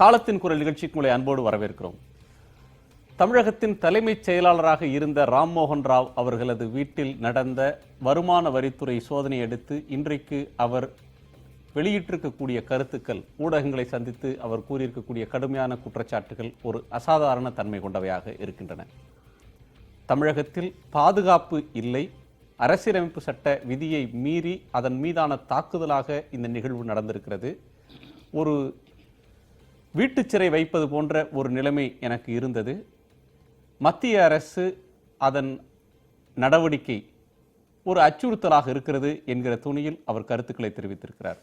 காலத்தின் குரல் நிகழ்ச்சிக்கு உங்களை அன்போடு வரவேற்கிறோம். தமிழகத்தின் தலைமைச் செயலாளராக இருந்த ராம்மோகன் ராவ் அவர்களது வீட்டில் நடந்த வருமான வரித்துறை சோதனை அடுத்து இன்றைக்கு அவர் வெளியிட்டிருக்கக்கூடிய கருத்துக்கள், ஊடகங்களை சந்தித்து அவர் கூறியிருக்கக்கூடிய கடுமையான குற்றச்சாட்டுகள் ஒரு அசாதாரண தன்மை கொண்டவையாக இருக்கின்றன. தமிழகத்தில் பாதுகாப்பு இல்லை, அரசியலமைப்பு சட்ட விதியை மீறி அதன் மீதான தாக்குதலாக இந்த நிகழ்வு நடந்திருக்கிறது. ஒரு வீட்டுச்சிறை வைப்பது போன்ற ஒரு நிலைமை எனக்கு இருந்தது. மத்திய அரசு அதன் நடவடிக்கை ஒரு அச்சுறுத்தலாக இருக்கிறது என்கிற துணியில் அவர் கருத்துக்களை தெரிவித்திருக்கிறார்.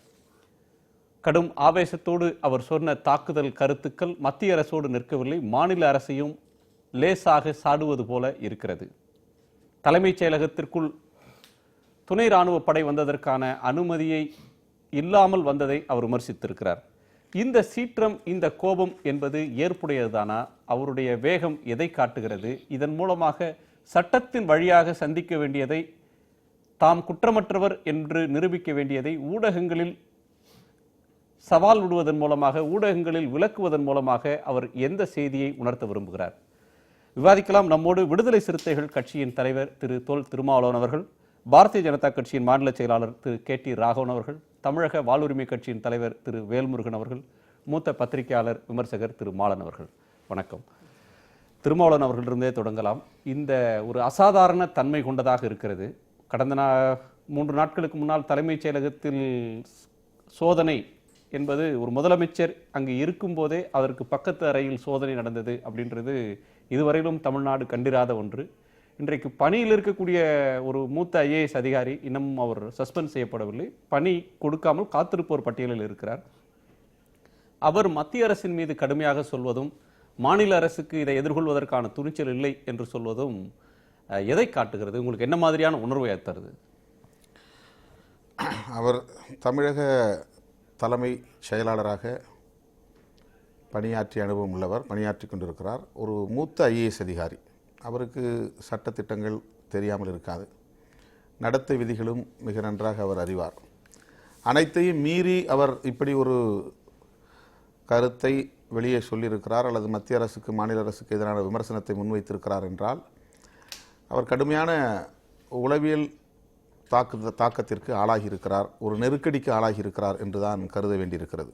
கடும் ஆவேசத்தோடு அவர் சொன்ன தாக்குதல் கருத்துக்கள் மத்திய அரசோடு நிற்கவில்லை, மாநில அரசையும் லேசாக சாடுவது போல இருக்கிறது. தலைமைச் செயலகத்திற்குள் துணை இராணுவ படை வந்ததற்கான அனுமதியை இல்லாமல் வந்ததை அவர் விமர்சித்திருக்கிறார். இந்த சீற்றம், இந்த கோபம் என்பது ஏற்புடையதுதானா? அவருடைய வேகம் எதை காட்டுகிறது? இதன் மூலமாக சட்டத்தின் வழியாக சந்திக்க வேண்டியதை, தாம் குற்றமற்றவர் என்று நிரூபிக்க வேண்டியதை ஊடகங்களில் சவால் விடுவதன் மூலமாக, ஊடகங்களில் விளக்குவதன் மூலமாக அவர் எந்த செய்தியை உணர்த்த விரும்புகிறார்? விவாதிக்கலாம். நம்மோடு விடுதலை சிறுத்தைகள் கட்சியின் தலைவர் திரு தொல் திருமாவளவன் அவர்கள், பாரதிய ஜனதா கட்சியின் மாநில செயலாளர் திரு KT ராகவன் அவர்கள், தமிழக வாழ்வுரிமை கட்சியின் தலைவர் திரு வேல்முருகன் அவர்கள், மூத்த பத்திரிகையாளர் விமர்சகர் திரு மாலன் அவர்கள். வணக்கம். திருமாவளவன் அவர்களிருந்தே தொடங்கலாம். இந்த ஒரு அசாதாரண தன்மை கொண்டதாக இருக்கிறது. கடந்த 3 நாட்களுக்கு முன்னால் தலைமைச் செயலகத்தில் சோதனை என்பது ஒரு முதலமைச்சர் அங்கு இருக்கும்போதே அதற்கு பக்கத்து அறையில் சோதனை நடந்தது அப்படின்றது இதுவரையிலும் தமிழ்நாடு கண்டிராத ஒன்று. இன்றைக்கு பணியில் இருக்கக்கூடிய ஒரு மூத்த IAS அதிகாரி இன்னமும் அவர் சஸ்பெண்ட் செய்யப்படவில்லை, பணி கொடுக்காமல் காத்திருப்போர் பட்டியலில் இருக்கிறார். அவர் மத்திய அரசின் மீது கடுமையாக சொல்வதும், மாநில அரசுக்கு இதை எதிர்கொள்வதற்கான துணிச்சல் இல்லை என்று சொல்வதும் எதை காட்டுகிறது? உங்களுக்கு என்ன மாதிரியான உணர்வை ஏற்படுது? அவர் தமிழக தலைமை செயலாளராக பணியாற்றிய அனுபவம் உள்ளவர், பணியாற்றி கொண்டிருக்கிறார். ஒரு மூத்த IAS அதிகாரி. அவருக்கு சட்டத்திட்டங்கள் தெரியாமல் இருக்காது, நடத்தை விதிகளும் மிக நன்றாக அவர் அறிவார். அனைத்தையும் மீறி அவர் இப்படி ஒரு கருத்தை வெளியே சொல்லியிருக்கிறார் அல்லது மத்திய அரசுக்கு மாநில அரசுக்கு எதிரான விமர்சனத்தை முன்வைத்திருக்கிறார் என்றால் அவர் கடுமையான உளவியல் தாக்கத்திற்கு ஆளாகி இருக்கிறார், ஒரு நெருக்கடிக்கு ஆளாகி இருக்கிறார் என்று தான் கருத வேண்டியிருக்கிறது.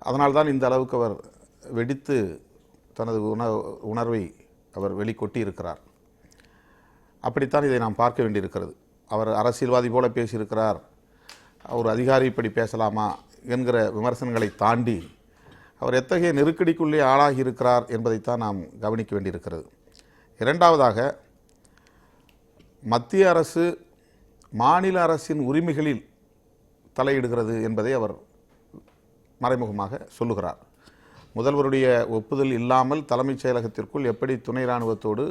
அதனால்தான் இந்த அளவுக்கு அவர் வெடித்து தனது உணர்வை அவர் வெளிக்கொட்டி இருக்கிறார். அப்படித்தான் இதை நாம் பார்க்க வேண்டியிருக்கிறது. அவர் அரசியல்வாதி போல பேசியிருக்கிறார், ஒரு அதிகாரி இப்படி பேசலாமா என்கிற விமர்சனங்களை தாண்டி அவர் எத்தகைய நெருக்கடிக்குள்ளே ஆளாகி இருக்கிறார் என்பதைத்தான் நாம் கவனிக்க வேண்டியிருக்கிறது. இரண்டாவதாக, மத்திய அரசு மாநில அரசின் உரிமைகளில் தலையிடுகிறது என்பதை அவர் மறைமுகமாக சொல்லுகிறார். முதல்வருடைய ஒப்புதல் இல்லாமல் தலைமைச் செயலகத்திற்குள் எப்படி துணை இராணுவத்தோடு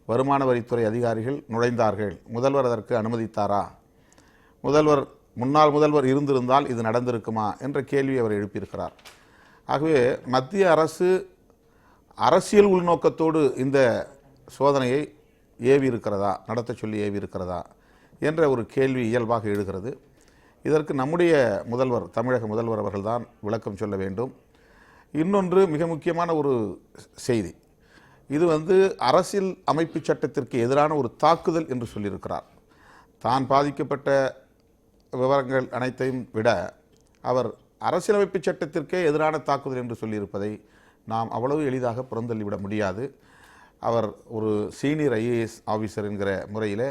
வருமான வரித்துறை அதிகாரிகள் நுழைந்தார்கள்? முதல்வர் அதற்கு அனுமதித்தாரா? முன்னாள் முதல்வர் இருந்திருந்தால் இது நடந்திருக்குமா என்ற கேள்வி அவர் எழுப்பியிருக்கிறார். ஆகவே மத்திய அரசு அரசியல் உள்நோக்கத்தோடு இந்த சோதனையை ஏவி இருக்கிறதா, நடத்த சொல்லி ஏவி இருக்கிறதா என்ற ஒரு கேள்வி இயல்பாக எழுகிறது. இதற்கு நம்முடைய முதல்வர், தமிழக முதல்வர் அவர்கள்தான் விளக்கம் சொல்ல வேண்டும். இன்னொன்று மிக முக்கியமான ஒரு செய்தி, இது அரசியல் அமைப்பு சட்டத்திற்கு எதிரான ஒரு தாக்குதல் என்று சொல்லியிருக்கிறார். தான் பாதிக்கப்பட்ட விவரங்கள் அனைத்தையும் விட அவர் அரசியலமைப்பு சட்டத்திற்கே எதிரான தாக்குதல் என்று சொல்லியிருப்பதை நாம் அவ்வளவு எளிதாக புறந்தள்ளிவிட முடியாது. அவர் ஒரு சீனியர் IAS ஆஃபீஸர் என்கிற முறையில்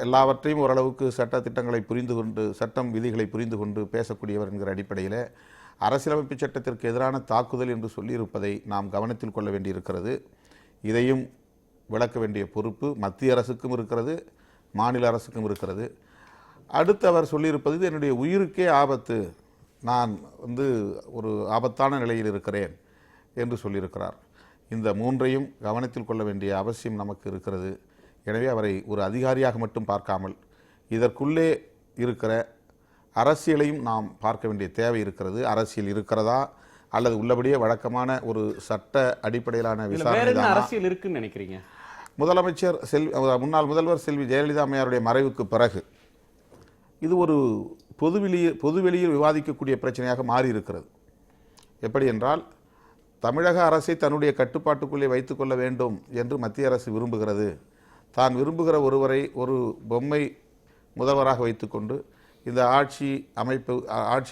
எல்லாவற்றையும் ஓரளவுக்கு சட்ட திட்டங்களை புரிந்து கொண்டு, சட்டம் விதிகளை புரிந்து கொண்டு பேசக்கூடியவர் என்கிற அடிப்படையில் அரசியலமைப்பு சட்டத்திற்கு எதிரான தாக்குதல் என்று சொல்லியிருப்பதை நாம் கவனத்தில் கொள்ள வேண்டியிருக்கிறது. இதையும் விளக்க வேண்டிய பொறுப்பு மத்திய அரசுக்கும் இருக்கிறது, மாநில அரசுக்கும் இருக்கிறது. அடுத்து அவர் சொல்லியிருப்பது, இது என்னுடைய உயிருக்கே ஆபத்து, நான் ஒரு ஆபத்தான நிலையில் இருக்கிறேன் என்று சொல்லியிருக்கிறார். இந்த மூன்றையும் கவனத்தில் கொள்ள வேண்டிய அவசியம் நமக்கு இருக்கிறது. எனவே அவரை ஒரு அதிகாரியாக மட்டும் பார்க்காமல் இதற்குள்ளே இருக்கிற அரசியலையும் நாம் பார்க்க வேண்டிய தேவை இருக்கிறது. அரசியல் இருக்கிறதா அல்லது உள்ளபடியே வழக்கமான ஒரு சட்ட அடிப்படையிலான விசாரணை அரசியல் இருக்குன்னு நினைக்கிறீங்க? முதலமைச்சர் முன்னாள் முதல்வர் செல்வி ஜெயலலிதா அம்மையாருடைய மறைவுக்கு பிறகு இது ஒரு பொதுவெளியில் விவாதிக்கக்கூடிய பிரச்சனையாக மாறி இருக்கிறது. எப்படி என்றால், தமிழக அரசை தன்னுடைய கட்டுப்பாட்டுக்குள்ளே வைத்துக்கொள்ள வேண்டும் என்று மத்திய அரசு விரும்புகிறது. தான் விரும்புகிற ஒருவரை ஒரு பொம்மை முதல்வராக வைத்துக்கொண்டு இந்த ஆட்சி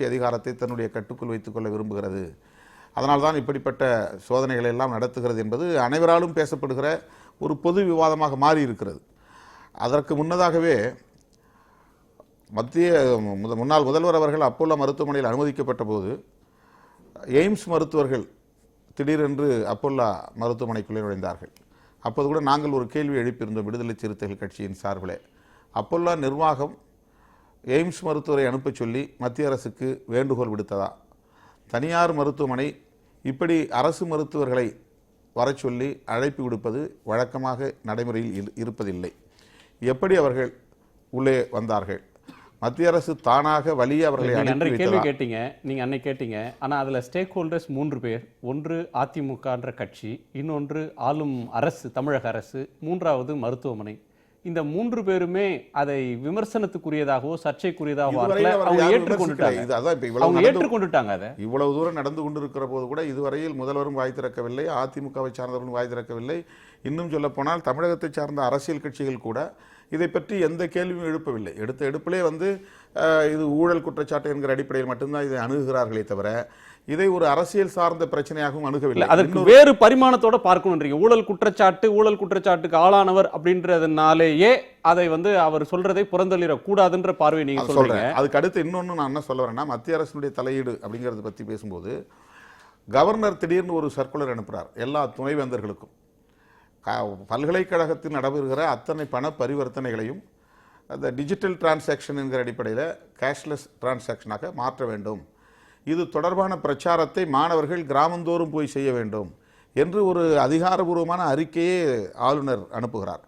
அதிகாரத்தை தன்னுடைய கட்டுக்குள் வைத்துக்கொள்ள விரும்புகிறது. அதனால்தான் இப்படிப்பட்ட சோதனைகளை எல்லாம் நடத்துகிறது என்பது அனைவராலும் பேசப்படுகிற ஒரு பொது விவாதமாக மாறி இருக்கிறது. அதற்கு முன்னதாகவே முன்னாள் முதல்வர் அவர்கள் அப்போலோ மருத்துவமனையில் அனுமதிக்கப்பட்ட போது எய்ம்ஸ் மருத்துவர்கள் திடீரென்று அப்போலோ மருத்துவமனைக்குள்ளே நுழைந்தார்கள். அப்போது கூட நாங்கள் ஒரு கேள்வி எழுப்பியிருந்தோம் விடுதலை சிறுத்தைகள் கட்சியின் சார்பிலே. அப்போலோ நிர்வாகம் எய்ம்ஸ் மருத்துவரை அனுப்பச் சொல்லி மத்திய அரசுக்கு வேண்டுகோள் விடுத்ததா? தனியார் மருத்துவமனை இப்படி அரசு மருத்துவர்களை வரச் சொல்லி அழைப்பு விடுப்பது வழக்கமாக நடைமுறையில் இருப்பதில்லை. எப்படி அவர்கள் உள்ளே வந்தார்கள்? மத்திய அரசு தானாக வழியே அவர்களை கேள்வி கேட்டீங்க, நீங்க அன்னைக்கு கேட்டீங்க. ஆனா அதுல ஸ்டேக் ஹோல்டர்ஸ் 3 பேர். ஒன்று அதிமுகன்ற கட்சி, இன்னொன்று ஆளும் அரசு, தமிழக அரசு, மூன்றாவது மருத்துவமனை. இந்த 3 பேருமே அதை விமர்சனத்துக்குரியதாகவோ சர்ச்சைக்குரியதாகவோ ஏற்றுக்கொண்டுட்டாங்க. அதை இவ்வளவு தூரம் நடந்து கொண்டிருக்கிற போது கூட இதுவரையில் முதல்வரும் வாய் திறக்கவில்லை, அதிமுகவை சார்ந்தவர்களும் வாய் திறக்கவில்லை. இன்னும் சொல்ல போனால் தமிழகத்தை சார்ந்த அரசியல் கட்சிகள் கூட இதை பற்றி எந்த கேள்வியும் எழுப்பவில்லை. எடுத்த எடுப்பிலே இது ஊழல் குற்றச்சாட்டு என்கிற அடிப்படையில் மட்டும்தான் இதை அணுகுகிறார்களே தவிர இதை ஒரு அரசியல் சார்ந்த பிரச்சனையாகவும் அணுகவில்லை. அதற்கு வேறு பரிமாணத்தோட பார்க்கணும். ஊழல் குற்றச்சாட்டுக்கு ஆளானவர் அப்படின்றதுனாலேயே அதை அவர் சொல்றதை புறந்தள்ளிட கூடாதுன்ற பார்வை நீங்க சொல்றீங்க. அதுக்கு அடுத்து இன்னொன்னு நான் என்ன சொல்ல வரேன்னா, மத்திய அரசினுடைய தலையீடு அப்படிங்கறத பத்தி பேசும்போது கவர்னர் திடீர்னு ஒரு சர்க்குலர் அனுப்புறார் எல்லா துணைவேந்தர்களுக்கும். பல்கலைக்கழகத்தில் நடைபெறுகிற அத்தனை பண பரிவர்த்தனைகளையும் அந்த டிஜிட்டல் டிரான்சாக்ஷன் என்கிற அடிப்படையில் கேஷ்லெஸ் டிரான்சாக்ஷனாக மாற்ற வேண்டும். இது தொடர்பான பிரச்சாரத்தை மாணவர்கள் கிராமந்தோறும் போய் செய்ய வேண்டும் என்று ஒரு அதிகாரபூர்வமான அறிக்கையை ஆளுநர் அனுப்புகிறார்.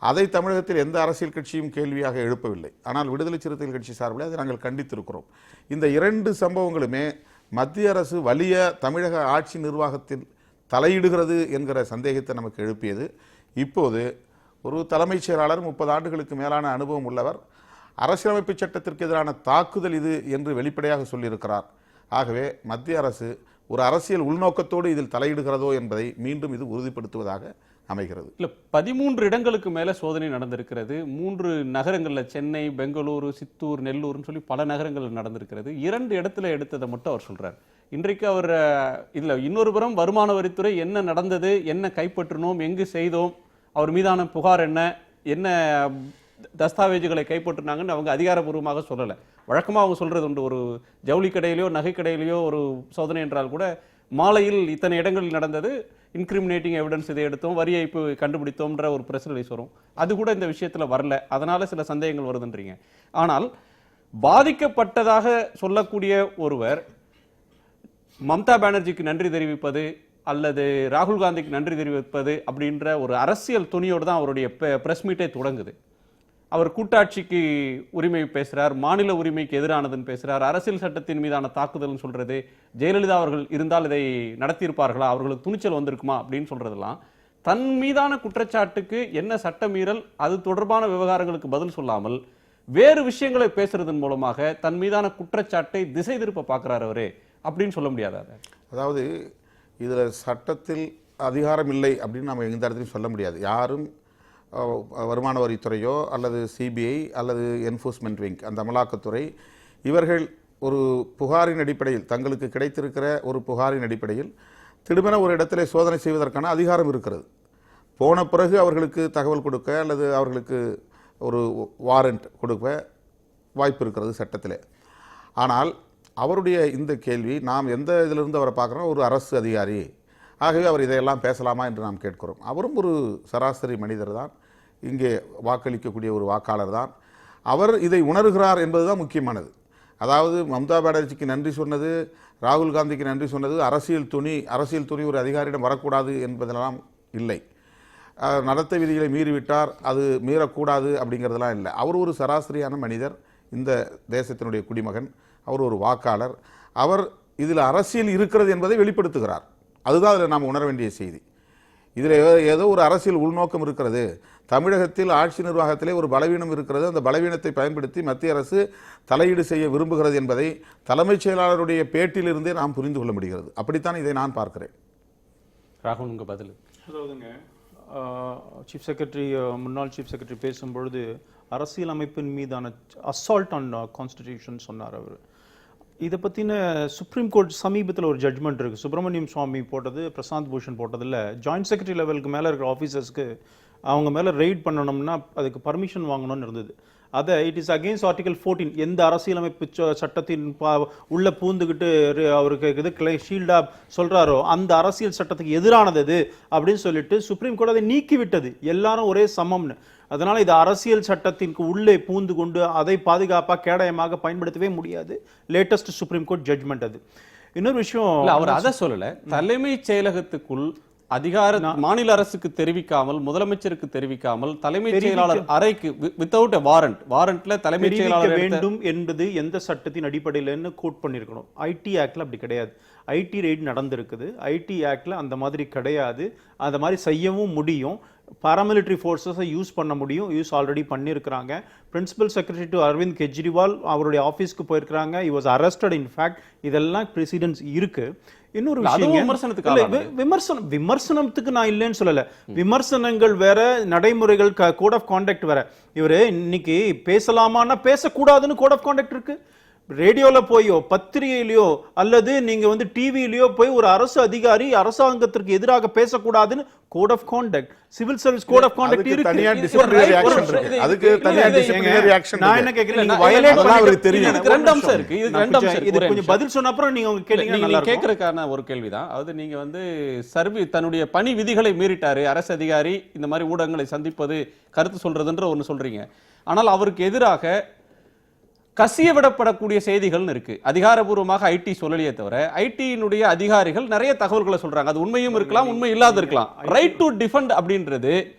அதை தமிழகத்தில் எந்த அரசியல் கட்சியும் கேள்வியாக எழுப்பவில்லை. ஆனால் விடுதலை சிறுத்தைகள் கட்சி சார்பில் அதை நாங்கள் கண்டித்திருக்கிறோம். இந்த 2 சம்பவங்களுமே மத்திய அரசு வலிய தமிழக ஆட்சி நிர்வாகத்தில் தலையிடுகிறது என்கிற சந்தேகத்தை நமக்கு எழுப்பியது. இப்போது ஒரு தலைமைச் செயலாளர் 30 ஆண்டுகளுக்கு மேலான அனுபவம் உள்ளவர் அரசியலமைப்பு சட்டத்திற்கு எதிரான தாக்குதல் இது என்று வெளிப்படையாக சொல்லியிருக்கிறார். ஆகவே மத்திய அரசு ஒரு அரசியல் உள்நோக்கத்தோடு இதில் தலையிடுகிறதோ என்பதை மீண்டும் இது உறுதிப்படுத்துவதாக அமைகிறது. 13 இடங்களுக்கு மேல சோதனை நடந்திருக்கிறது. 3 நகரங்கள்ல, சென்னை, பெங்களூரு, சித்தூர், நெல்லூர்னு சொல்லி பல நகரங்கள் நடந்திருக்கிறது. 2 இடத்துல எடுத்ததை மட்டும் அவர் சொல்றார். இன்றைக்கு அவர் இதுல இன்னொரு புறம் வருமான வரித்துறை என்ன நடந்தது, என்ன கைப்பற்றினோம், எங்கு செய்தோம், அவர் மீதான புகார் என்ன தஸ்தாவேஜுகளை கைப்பற்றினாங்கன்னு அவங்க அதிகாரப்பூர்வமாக சொல்லலை. வழக்கமாக அவங்க சொல்றது உண்டு. ஒரு ஜவுளி கடையிலையோ நகை கடையிலையோ ஒரு சோதனை என்றால் கூட மாலையில் இத்தனை இடங்களில் நடந்தது, இன்கிரிமினேட்டிங் எவிடன்ஸ் இதை எடுத்தோம், வரி ஏய்ப்பு கண்டுபிடித்தோம்ன்ற ஒரு பிரஸ் ரிலீஸ் வரும். அது கூட இந்த விஷயத்துல வரல. அதனால சில சந்தேகங்கள் வருதுன்றீங்க. ஆனால் பாதிக்கப்பட்டதாக சொல்லக்கூடிய ஒருவர் மம்தா பானர்ஜிக்கு நன்றி தெரிவிப்பது அல்லது ராகுல் காந்திக்கு நன்றி தெரிவிப்பது அப்படின்ற ஒரு அரசியல் துணியோடு தான் அவருடைய பிரஸ் மீட்டே தொடங்குது. அவர் கூட்டாட்சிக்கு உரிமை பேசுறார், மாநில உரிமைக்கு எதிரானதுன்னு பேசுறார், அரசியல் சட்டத்தின் மீதான தாக்குதல் சொல்றது, ஜெயலலிதா அவர்கள் இருந்தால் இதை நடத்தியிருப்பார்களா, அவர்களுக்கு துணிச்சல் வந்திருக்குமா அப்படின்னு சொல்றதெல்லாம் தன் மீதான குற்றச்சாட்டுக்கு என்ன சட்டமீறல், அது தொடர்பான விவகாரங்களுக்கு பதில் சொல்லாமல் வேறு விஷயங்களை பேசுறதன் மூலமாக தன் மீதான குற்றச்சாட்டை திசை திருப்ப பார்க்கிறார் அவரு அப்படின்னு சொல்ல முடியாது. அதாவது இதுல சட்டத்தில் அதிகாரம் இல்லை அப்படின்னு நம்ம எந்த இடத்துலையும் சொல்ல முடியாது. யாரும் வருமான வரித்துறையோ அல்லது சிபிஐ அல்லது என்ஃபோர்ஸ்மெண்ட் விங், அந்த அமலாக்கத்துறை, இவர்கள் ஒரு புகாரின் அடிப்படையில், தங்களுக்கு கிடைத்திருக்கிற ஒரு புகாரின் அடிப்படையில் திடுமென ஒரு இடத்திலே சோதனை செய்வதற்கான அதிகாரம் இருக்கிறது. போன பிறகு அவர்களுக்கு தகவல் கொடுக்க அல்லது அவர்களுக்கு ஒரு வாரண்ட் கொடுக்க வாய்ப்பு இருக்கிறது சட்டத்திலே. ஆனால் அவருடைய இந்த கேள்வி, நாம் எந்த இதிலிருந்து அவரை பார்க்குறோம், ஒரு அரசு அதிகாரி, ஆகவே அவர் இதையெல்லாம் பேசலாமா என்று நாம் கேட்கிறோம். அவரும் ஒரு சராசரி மனிதர் தான், இங்கே வாக்களிக்கக்கூடிய ஒரு வாக்காளர் தான். அவர் இதை உணர்கிறார் என்பதுதான் முக்கியமானது. அதாவது மம்தா பானர்ஜிக்கு நன்றி சொன்னது, ராகுல் காந்திக்கு நன்றி சொன்னது அரசியல் துணி ஒரு அதிகாரியிடம் வரக்கூடாது என்பதெல்லாம் இல்லை. நடத்தை விதிகளை மீறிவிட்டார், அது மீறக்கூடாது அப்படிங்கிறதெல்லாம் இல்லை. அவர் ஒரு சராசரியான மனிதர், இந்த தேசத்தினுடைய குடிமகன், அவர் ஒரு வாக்காளர். அவர் இதில் அரசியல் இருக்கிறது என்பதை வெளிப்படுத்துகிறார். அதுதான் அதில் நாம் உணர வேண்டிய செய்தி. இதில் ஏதோ ஒரு அரசியல் உள்நோக்கம் இருக்கிறது. தமிழகத்தில் ஆட்சி நிர்வாகத்திலே ஒரு பலவீனம் இருக்கிறது. அந்த பலவீனத்தை பயன்படுத்தி மத்திய அரசு தலையீடு செய்ய விரும்புகிறது என்பதை தலைமைச் செயலாளருடைய பேட்டியிலிருந்தே நாம் புரிந்து கொள்ள முடிகிறது. அப்படித்தான் இதை நான் பார்க்கிறேன். ராகுல், உங்க பதில். அதாவதுங்க, சீஃப் செக்ரட்டரி, முன்னாள் சீஃப் செக்ரட்டரி பேசும்பொழுது அரசியல் அமைப்பின் மீதான அசால்ட் ஆன் கான்ஸ்டிடியூஷன் சொன்னார் அவர். இதை பற்றின சுப்ரீம் கோர்ட் சமீபத்தில் ஒரு ஜட்மெண்ட் இருக்குது. சுப்பிரமணியம் சுவாமி போட்டது, பிரசாந்த் பூஷன் போட்டதில் ஜாயிண்ட் செக்ரட்டரி லெவலுக்கு மேலே இருக்கிற ஆஃபீஸர்ஸ்க்கு அவங்க மேலே ரெய்ட் பண்ணணும்னா அதுக்கு பர்மிஷன் வாங்கணும்னு இருந்தது. அதை இட் இஸ் அகெயின்ஸ்ட் ஆர்டிகல் 14. எந்த அரசியலமைப்பு சட்டத்தின் உள்ள பூந்துக்கிட்டு அவருக்கு இது ஷீல்டா சொல்றாரோ அந்த அரசியல் சட்டத்துக்கு எதிரானது இது அப்படின்னு சொல்லிட்டு சுப்ரீம் கோர்ட் அதை நீக்கி விட்டது. எல்லாரும் ஒரே சமம்னு. அதனால இது அரசியல் சட்டத்திற்கு உள்ளே பூந்து கொண்டு அதை பாதுகாப்பாக கேடயமாக பயன்படுத்தவே முடியாது. லேட்டஸ்ட் சுப்ரீம் கோர்ட் ஜட்மெண்ட் அது. இன்னொரு விஷயம், அவர் அதை சொல்லல, தலைமைச் செயலகத்துக்குள் அதிகார மாநில அரசுக்கு தெரிவிக்காமல், முதலமைச்சருக்கு தெரிவிக்காமல், தலைமைச் செயலாளர் அறைக்கு வித்தவுட் வாரண்ட்ல தலைமைச் செயலாளர் வேண்டும் என்பது எந்த சட்டத்தின் அடிப்படையிலன்னு கோட் பண்ணிருக்கணும். ஐடி ஆக்ட்ல அப்படி கிடையாது. ஐடி ரெய்ட் நடந்திருக்குது. ஐடி ஆக்ட்ல அந்த மாதிரி கிடையாது. அந்த மாதிரி செய்யவும் முடியும். பாராமிலிட்டரி ஃபோர்ஸஸை யூஸ் பண்ண முடியும். யூஸ் ஆல்ரெடி பண்ணியிருக்கிறாங்க. Principal secretary to Arvind Kejriwal அவருடைய ஆஃபீஸ்க்கு போயிருக்கிறாங்க. he was arrested in fact. இதெல்லாம் பிரசிடென்ட்ஸ் இருக்கு. இன்னொரு விஷயம், விமர்சனத்துக்கு நான் இல்லைன்னு சொல்லல. விமர்சனங்கள் வேற, நடைமுறைகள் கோட் ஆஃப் கான்டக்ட் வேற. இவரு இன்னைக்கு பேசலாமான்னா பேசக்கூடாதுன்னு கோட் ஆஃப் கான்டக்ட் இருக்கு. ரேடியோல போயோ பத்திரிகையிலயோ அல்லது நீங்க வந்து டிவிலயோ போய் ஒரு அரசு அதிகாரி அரசாங்கத்திற்கு எதிராக பேசக்கூடாதுன்னு code of conduct, civil service code of conduct இருக்கு. தனியா டிசிப்ளினரி ஆக்ஷன் இருக்கு. அதுக்கு தனியா டிசிப்ளினரி ஆக்ஷன். நான் என்ன கேக்குறேன், நீங்க வயலேட் பண்ணி தெரியும். இதுக்கு ரெண்டு அம்சம் இருக்கு. இதுக்கு ரெண்டு அம்சம் இருக்கு. கொஞ்சம் பதில் சொன்ன அப்புறம் நீங்க கேட்டீங்கன்னா நல்லா இருக்கும். கேக்குறதுக்கான ஒரு கேள்விதான். அதாவது நீங்க வந்து தன்னுடைய பணி விதிகளை மீறிட்டாரு அரசு அதிகாரி, இந்த மாதிரி ஊடகங்களை சந்திப்பது, கருத்து சொல்றதுன்ற ஒன்னு சொல்றீங்க. ஆனால் அவருக்கு எதிராக கசிய விடப்படக்கூடிய செய்திகள்னு இருக்கு. அதிகாரபூர்வமாக ஐடி சொல்லலையே தவிர ஐடியினுடைய அதிகாரிகள் நிறைய தகவல்களை சொல்றாங்க. அது உண்மையும் இருக்கலாம், உண்மை இல்லாத இருக்கலாம். ரைட் டு டிஃபெண்ட் அப்படின்றது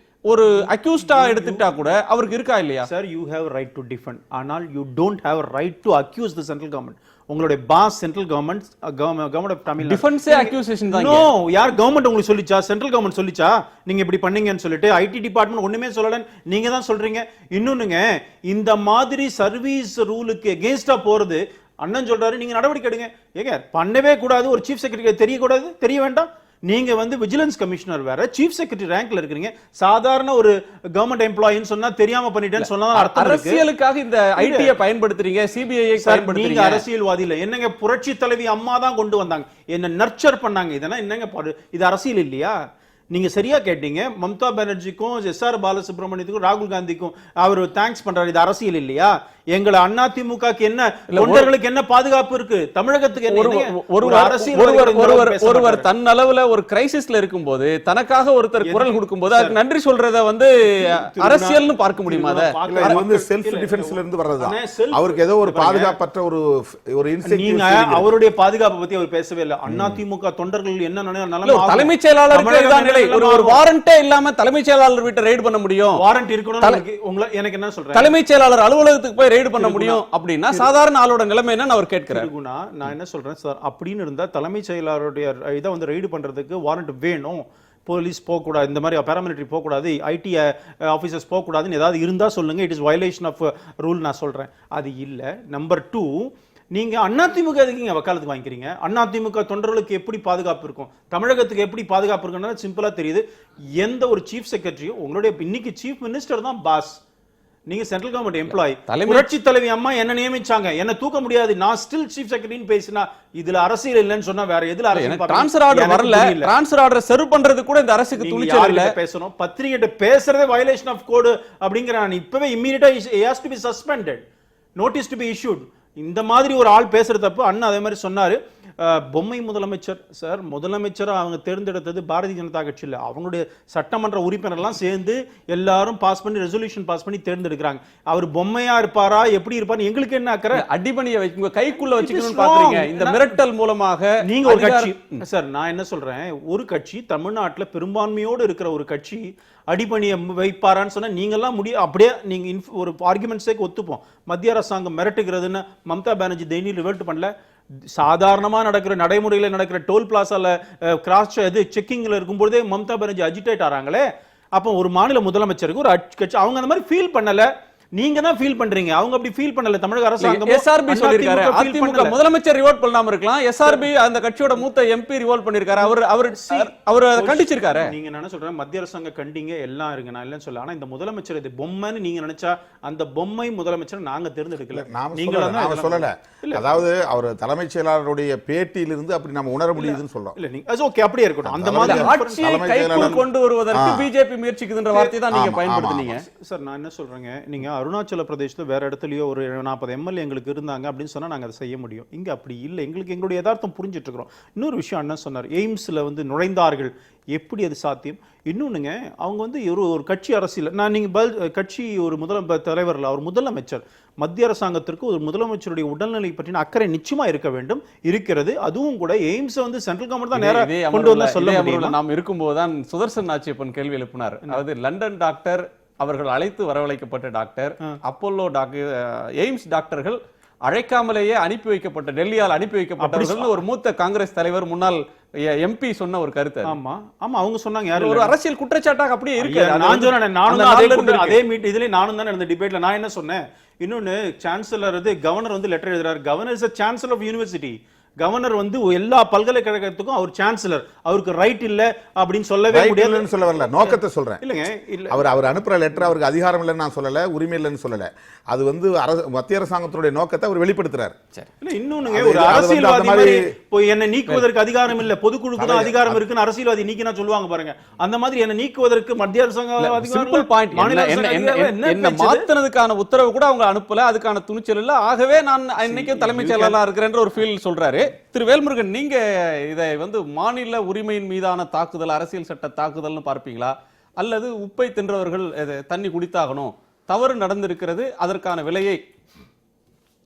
ஒரு அக்யூஸ்டா எடுத்துட்டா கூட அவருக்கு இருக்கா இல்லையா? Sir, you have right to defend. ஆனால் you don't have right to accuse the central government. உங்களுடைய boss central government, government of Tamil Nadu. டிஃபென்ஸே அக்யூசேஷன் தான். நோ, யார் கவர்மெண்ட் உங்களுக்கு சொல்லிச்சா? சென்ட்ரல் கவர்மெண்ட் சொல்லிச்சா நீங்க இப்படி பண்ணீங்கன்னு சொல்லிட்டு? ஐடி டிபார்ட்மெண்ட் ஒண்ணுமே சொல்லலன்னு நீங்க தான் சொல்றீங்க. இன்னொன்னுங்க, இந்த மாதிரி சர்வீஸ் ரூலுக்கு எகெயின்ஸ்டா போறது, அண்ணன் சொல்றாரு நீங்க நடவடிக்கை எடுங்க. ஏங்க, பண்ணவே கூடாது. ஒரு சீஃப் செக்ரட்டரி தெரியக்கூடாது, தெரிய வேண்டாம். நீங்க வந்து விஜிலன்ஸ் கமிஷனர் வேற, சீஃப் செக்ரட்டரி ரேங்க்ல இருக்கீங்க. சாதாரண ஒரு கவர்மெண்ட் எம்ப்ளாயின்னு சொன்னா தெரியாம பண்ணிட்டேன்னு சொன்னா அர்த்தம் இருக்கு. அரசியலுக்காக இந்த ஐடியை பயன்படுத்துறீங்க, சிபிஐயை பயன்படுத்துறீங்க. நீங்க அரசியல்வாதி இல்ல. என்னங்க, புரட்சி தலைவி அம்மா தான் கொண்டு வந்தாங்க, என்ன நர்ச்சர் பண்ணாங்க. இதெல்லாம் என்னங்க, இது அரசியல் இல்லையா? நீங்க சரியா கேட்டீங்க. மம்தா பானர்ஜிக்கும் SR பாலசுப்ரமணியத்துக்கும் ராகுல் காந்திக்கும் அவர் தேங்க்ஸ் பண்றாரு. இது அரசியல் இல்லையா? எங்களை அதிமுகக்கு என்ன, தொண்டர்களுக்கு என்ன பாதுகாப்பு இருக்கு? தமிழகத்துக்கு ஒருவர் தன் அளவுல ஒரு கிரைசிஸ்ல இருக்கும்போது தனக்காக ஒருத்தர் குரல் கொடுக்கும்போது அதுக்கு நன்றி சொல்றத வந்து அரசியல்னு பார்க்க முடியுமா? அது வந்து செல்ஃப் டிஃபென்ஸ்ல இருந்து வர்றதா? அவருக்கு ஏதோ ஒரு பாதுகாப்பற்ற ஒரு நீங்க அவருடைய பாதுகாப்பை பத்தி அவர் பேசவே இல்லை. அதிமுக தொண்டர்கள் என்ன நிலைமை? தலைமைச் செயலாளருக்கு ஒரு வாரண்டே இல்லாம தலைமைச் செயலாளர் வீட்டை ரெய்ட் பண்ண முடியும். வாரண்ட் இருக்கணும். எனக்கு என்ன சொல்றேன், தலைமைச் செயலாளர் அலுவலகத்துக்கு போய் ரெய்ட் பண்ண முடியும் அப்படின்னா சாதாரண ஆளோட நிலைமை என்னன்னு அவர் கேட்கிறார். நான் என்ன சொல்றேன் சார், அப்படின்னு இருந்தா தலைமைச் செயலாளருடைய இதை வந்து ரெய்டு பண்றதுக்கு வாரண்ட் வேணும். போலீஸ் போகக்கூடாது, இந்த மாதிரி பாராமிலிட்டரி போகக்கூடாது, ஐடி ஆஃபீஸர்ஸ் போகக்கூடாதுன்னு ஏதாவது இருந்தா சொல்லுங்க. It is violation of rule நான் சொல்றேன். அது இல்லை. நம்பர் 2, நீங்க அதிமுக எதுக்கு வக்காலத்துக்கு வாங்கிக்கிறீங்க? அதிமுக தொண்டர்களுக்கு எப்படி பாதுகாப்பு இருக்கும்? தமிழகத்துக்கு எப்படி பாதுகாப்பு இருக்குன்னா சிம்பிளா தெரியுது. எந்த ஒரு சீஃப் செக்ரட்டரியும் உங்களுடைய இன்னைக்கு சீஃப் மினிஸ்டர் தான் பாஸ். நீங்க சென்ட்ரல் கவர்மெண்ட் எம்ப்ளாயி. புரட்சி தலைவி அம்மா என்ன நியமிச்சாங்க, என்ன தூக்க முடியாது, நான் ஸ்டில் சீஃப் செக்ரட்டரின்னு பேசினா இதுல அரசியல் இல்லைன்னு சொன்னா வேற எதுல அரசியல்? ட்ரான்ஸ்ஃபர் ஆர்டர் வரல, ட்ரான்ஸ்ஃபர் ஆர்டர் சர்வ் பண்றது கூட இந்த அரசுக்கு துணிச்சல் இல்ல. பேசணும், பத்திரிகைட்ட பேசுறதே வயலேஷன் ஆஃப் கோட் அப்படிங்கிற. நான் இப்பவே இமிடியேட்டா has to be suspended, notice to be issued. இந்த மாதிரி ஒரு ஆள் பேசுறது தப்பு. அண்ணா அதே மாதிரி சொன்னாரு. பொம்மை முதலமைச்சர் சார், முதலமைச்சரை அவங்க தேர்ந்தெடுத்தது பாரதிய ஜனதா கட்சி இல்ல, அவங்களுடைய சட்டமன்ற உறுப்பினர்லாம் சேர்ந்து எல்லாரும் பாஸ் பண்ணி ரெசல்யூஷன் பாஸ் பண்ணி தேர்ந்தெடுக்கிறாங்க. அவர் பொம்மையா இருப்பாரா, எப்படி இருப்பாரு, எங்களுக்கு என்ன அக்கறை? அடிபணியை வைக்க கைக்குள்ள வச்சுக்கணும்னு பாக்குறீங்க. இந்த மிரட்டல் மூலமாக நீங்க ஒரு கட்சி சார், நான் என்ன சொல்றேன், ஒரு கட்சி தமிழ்நாட்டுல பெரும்பான்மையோடு இருக்கிற ஒரு கட்சி அடிபணியை வைப்பாரான்னு சொன்னா நீங்க எல்லாம் அப்படியே நீங்க ஒரு ஆர்குமெண்ட்ஸே ஒத்துப்போம். மத்திய அரசாங்கம் மிரட்டுகிறதுன்னு மம்தா பானர்ஜி தைரியம் ரிவர்ட் பண்ணல. சாதாரணமா நடக்கிற நடைமுறையில நடக்கிற டோல் பிளாசால கிராஸ் செக்கிங்ல இருக்கும்போதே மம்தா பானர்ஜி அஜிடேட் ஆறாங்களே. அப்போ ஒரு மாநில முதலமைச்சருக்கு ஒரு கட்சி அவங்க அந்த மாதிரி ஃபீல் பண்ணல, நீங்க தான் ஃபீல் பண்றீங்க. அவங்க அப்படி ஃபீல் பண்ணல. தமிழக அரசாங்கம் எஸ்ஆர்பி சொல்லிருக்காரு, அதிமுக முதலமைச்சர் ரிவோல்ட் பண்ணாம இருக்கலாம், எஸ்ஆர்பி அந்த கட்சியோட மூத்த எம்பி ரிவோல்ட் பண்ணிருக்காரு, அவர் கண்டிச்சிருக்காரு. நீங்க என்ன சொல்றேன், மத்திய அரசாங்கம் கண்டிங்க எல்லாம் இருக்கு, நான் இல்லன்னு சொல்ல. ஆனா இந்த முதலமைச்சர் இது பொம்மைன்னு நீங்க நினைச்சா அந்த பொம்மை முதலமைச்சர் நாங்க தேர்ந்தெடுக்கல, நீங்க சொல்லல. அதாவது அவர் தலைமைச் செயலாளருடைய பேட்டியிலிருந்து அப்படி நம்ம உணர முடியுதுன்னு சொல்றோம். இல்ல நீங்க ஓகே அப்படியே இருக்கட்டும். அந்த மாதிரி ஆட்சியை கைக்குள் கொண்டு வருவதற்கு பிஜேபி முயற்சிக்குதுன்ற வார்த்தையை தான் நீங்க பயன்படுத்துனீங்க. சார் நான் என்ன சொல்றேங்க, நீங்க அருணாச்சல பிரதேசத்துல வேற இடத்துலயோ ஒரு 40 எம்எல்ஏ எங்களுக்கு இருந்தாங்க அப்படின்னு சொன்னா நாங்க அதை செய்ய முடியும். இங்க அப்படி இல்லை. எங்களுக்கு எங்களுடைய யதார்த்தம் புரிஞ்சிட்டு இருக்கிறோம். இன்னொரு விஷயம் என்ன சொன்னார், எய்ம்ஸ்ல வந்து நுழைந்தார்கள், எப்படி அது சாத்தியம்? இன்னொன்னுங்க, அவங்க வந்து ஒரு கட்சி அரசியல், நான் நீங்க கட்சி ஒரு தலைவர் இல்ல, அவர் முதலமைச்சர். மத்திய அரசாங்கத்திற்கு ஒரு முதலமைச்சருடைய உடல்நிலை பற்றின அக்கறை நிச்சயமா இருக்க வேண்டும், இருக்கிறது. அதுவும் கூட எய்ம்ஸ் வந்து சென்ட்ரல் கவர்மெண்ட் தான் நேரா கொண்டு வந்து சொல்ல முடியும். நாம் இருக்கும்போது தான் சுதர்சன் நாச்சியப்பன் கேள்வி எழுப்பினார். அதாவது லண்டன் டாக்டர் அவர்கள் அழைத்து வரவழைக்கப்பட்ட டாக்டர், அப்போலோ டாக்டர், எய்ம்ஸ் டாக்டர்கள் அழைக்காமலேயே அனுப்பி வைக்கப்பட்ட, டெல்லியால் அனுப்பி வைக்கப்பட்டவர்கள் ஒரு மூத்த காங்கிரஸ் தலைவர் முன்னாள் எம்பி சொன்ன ஒரு கருத்து. ஆமா ஆமா அவங்க சொன்னாங்க. யாரு ஒரு அரசியல் குற்றச்சாட்டாக அப்படியே இருக்கு. நான் சொன்னேன், நானும் அதே மீட் இதுல நானும் தான் இந்த டிபேட்ல நான் என்ன சொன்னேன், இன்னொன்னு சான்சலர் கவர்னர் வந்து லெட்டர் எழுதுறாரு. Governor is a chancellor of university. Governor வந்து எல்லா பல்கலைக்கழகத்துக்கும் அவர் சான்சலர், அவருக்கு ரைட் இல்ல அப்படின்னு சொல்லவே முடியாதுன்னு சொல்ல வரல, நோக்கத்தை சொல்றேன். இல்லங்க, இல்ல அவர் அனுப்புற லெட்டர் அவருக்கு அதிகாரம் இல்லைன்னு நான் சொல்லல, உரிமை இல்லைன்னு சொல்லல. அது வந்து மத்திய அரசாங்கத்துடைய நோக்கத்தை அவர் வெளிப்படுத்துறாரு. இல்ல இன்னொன்னுங்க, ஒரு அரசியல்வாதி மாதிரி போய் என்ன நீக்குவதற்கு அதிகாரம் இல்ல, பொதுக்குழுக்கு தான் அதிகாரம் இருக்குன்னு அரசியல்வாதி நீக்கினா சொல்லுவாங்க பாருங்க. அந்த மாதிரி என்ன நீக்குவதற்கு மத்திய அரசாங்கம் சிம்பிள் பாயிண்ட், என்ன மாத்துனதுக்கான உத்தரவு கூட அவங்க அனுப்பல, அதுக்கான துணிச்சல் இல்ல. ஆகவே நான் இன்னைக்கு தலைமைச் செயலாளரா இருக்கிறேன்ற ஒரு ஃபீல் சொல்றாரு. திரு வேல்முருகன், நீங்க இதை வந்து மாநில உரிமையின் மீதான தாக்குதல், அரசியல் சட்ட தாக்குதல்னு பார்ப்பீங்களா, அல்லது உப்பை தின்றவர்கள் தண்ணி குடித்தாகணும், தவறு நடந்திருக்கிறது, அதற்கான விலையை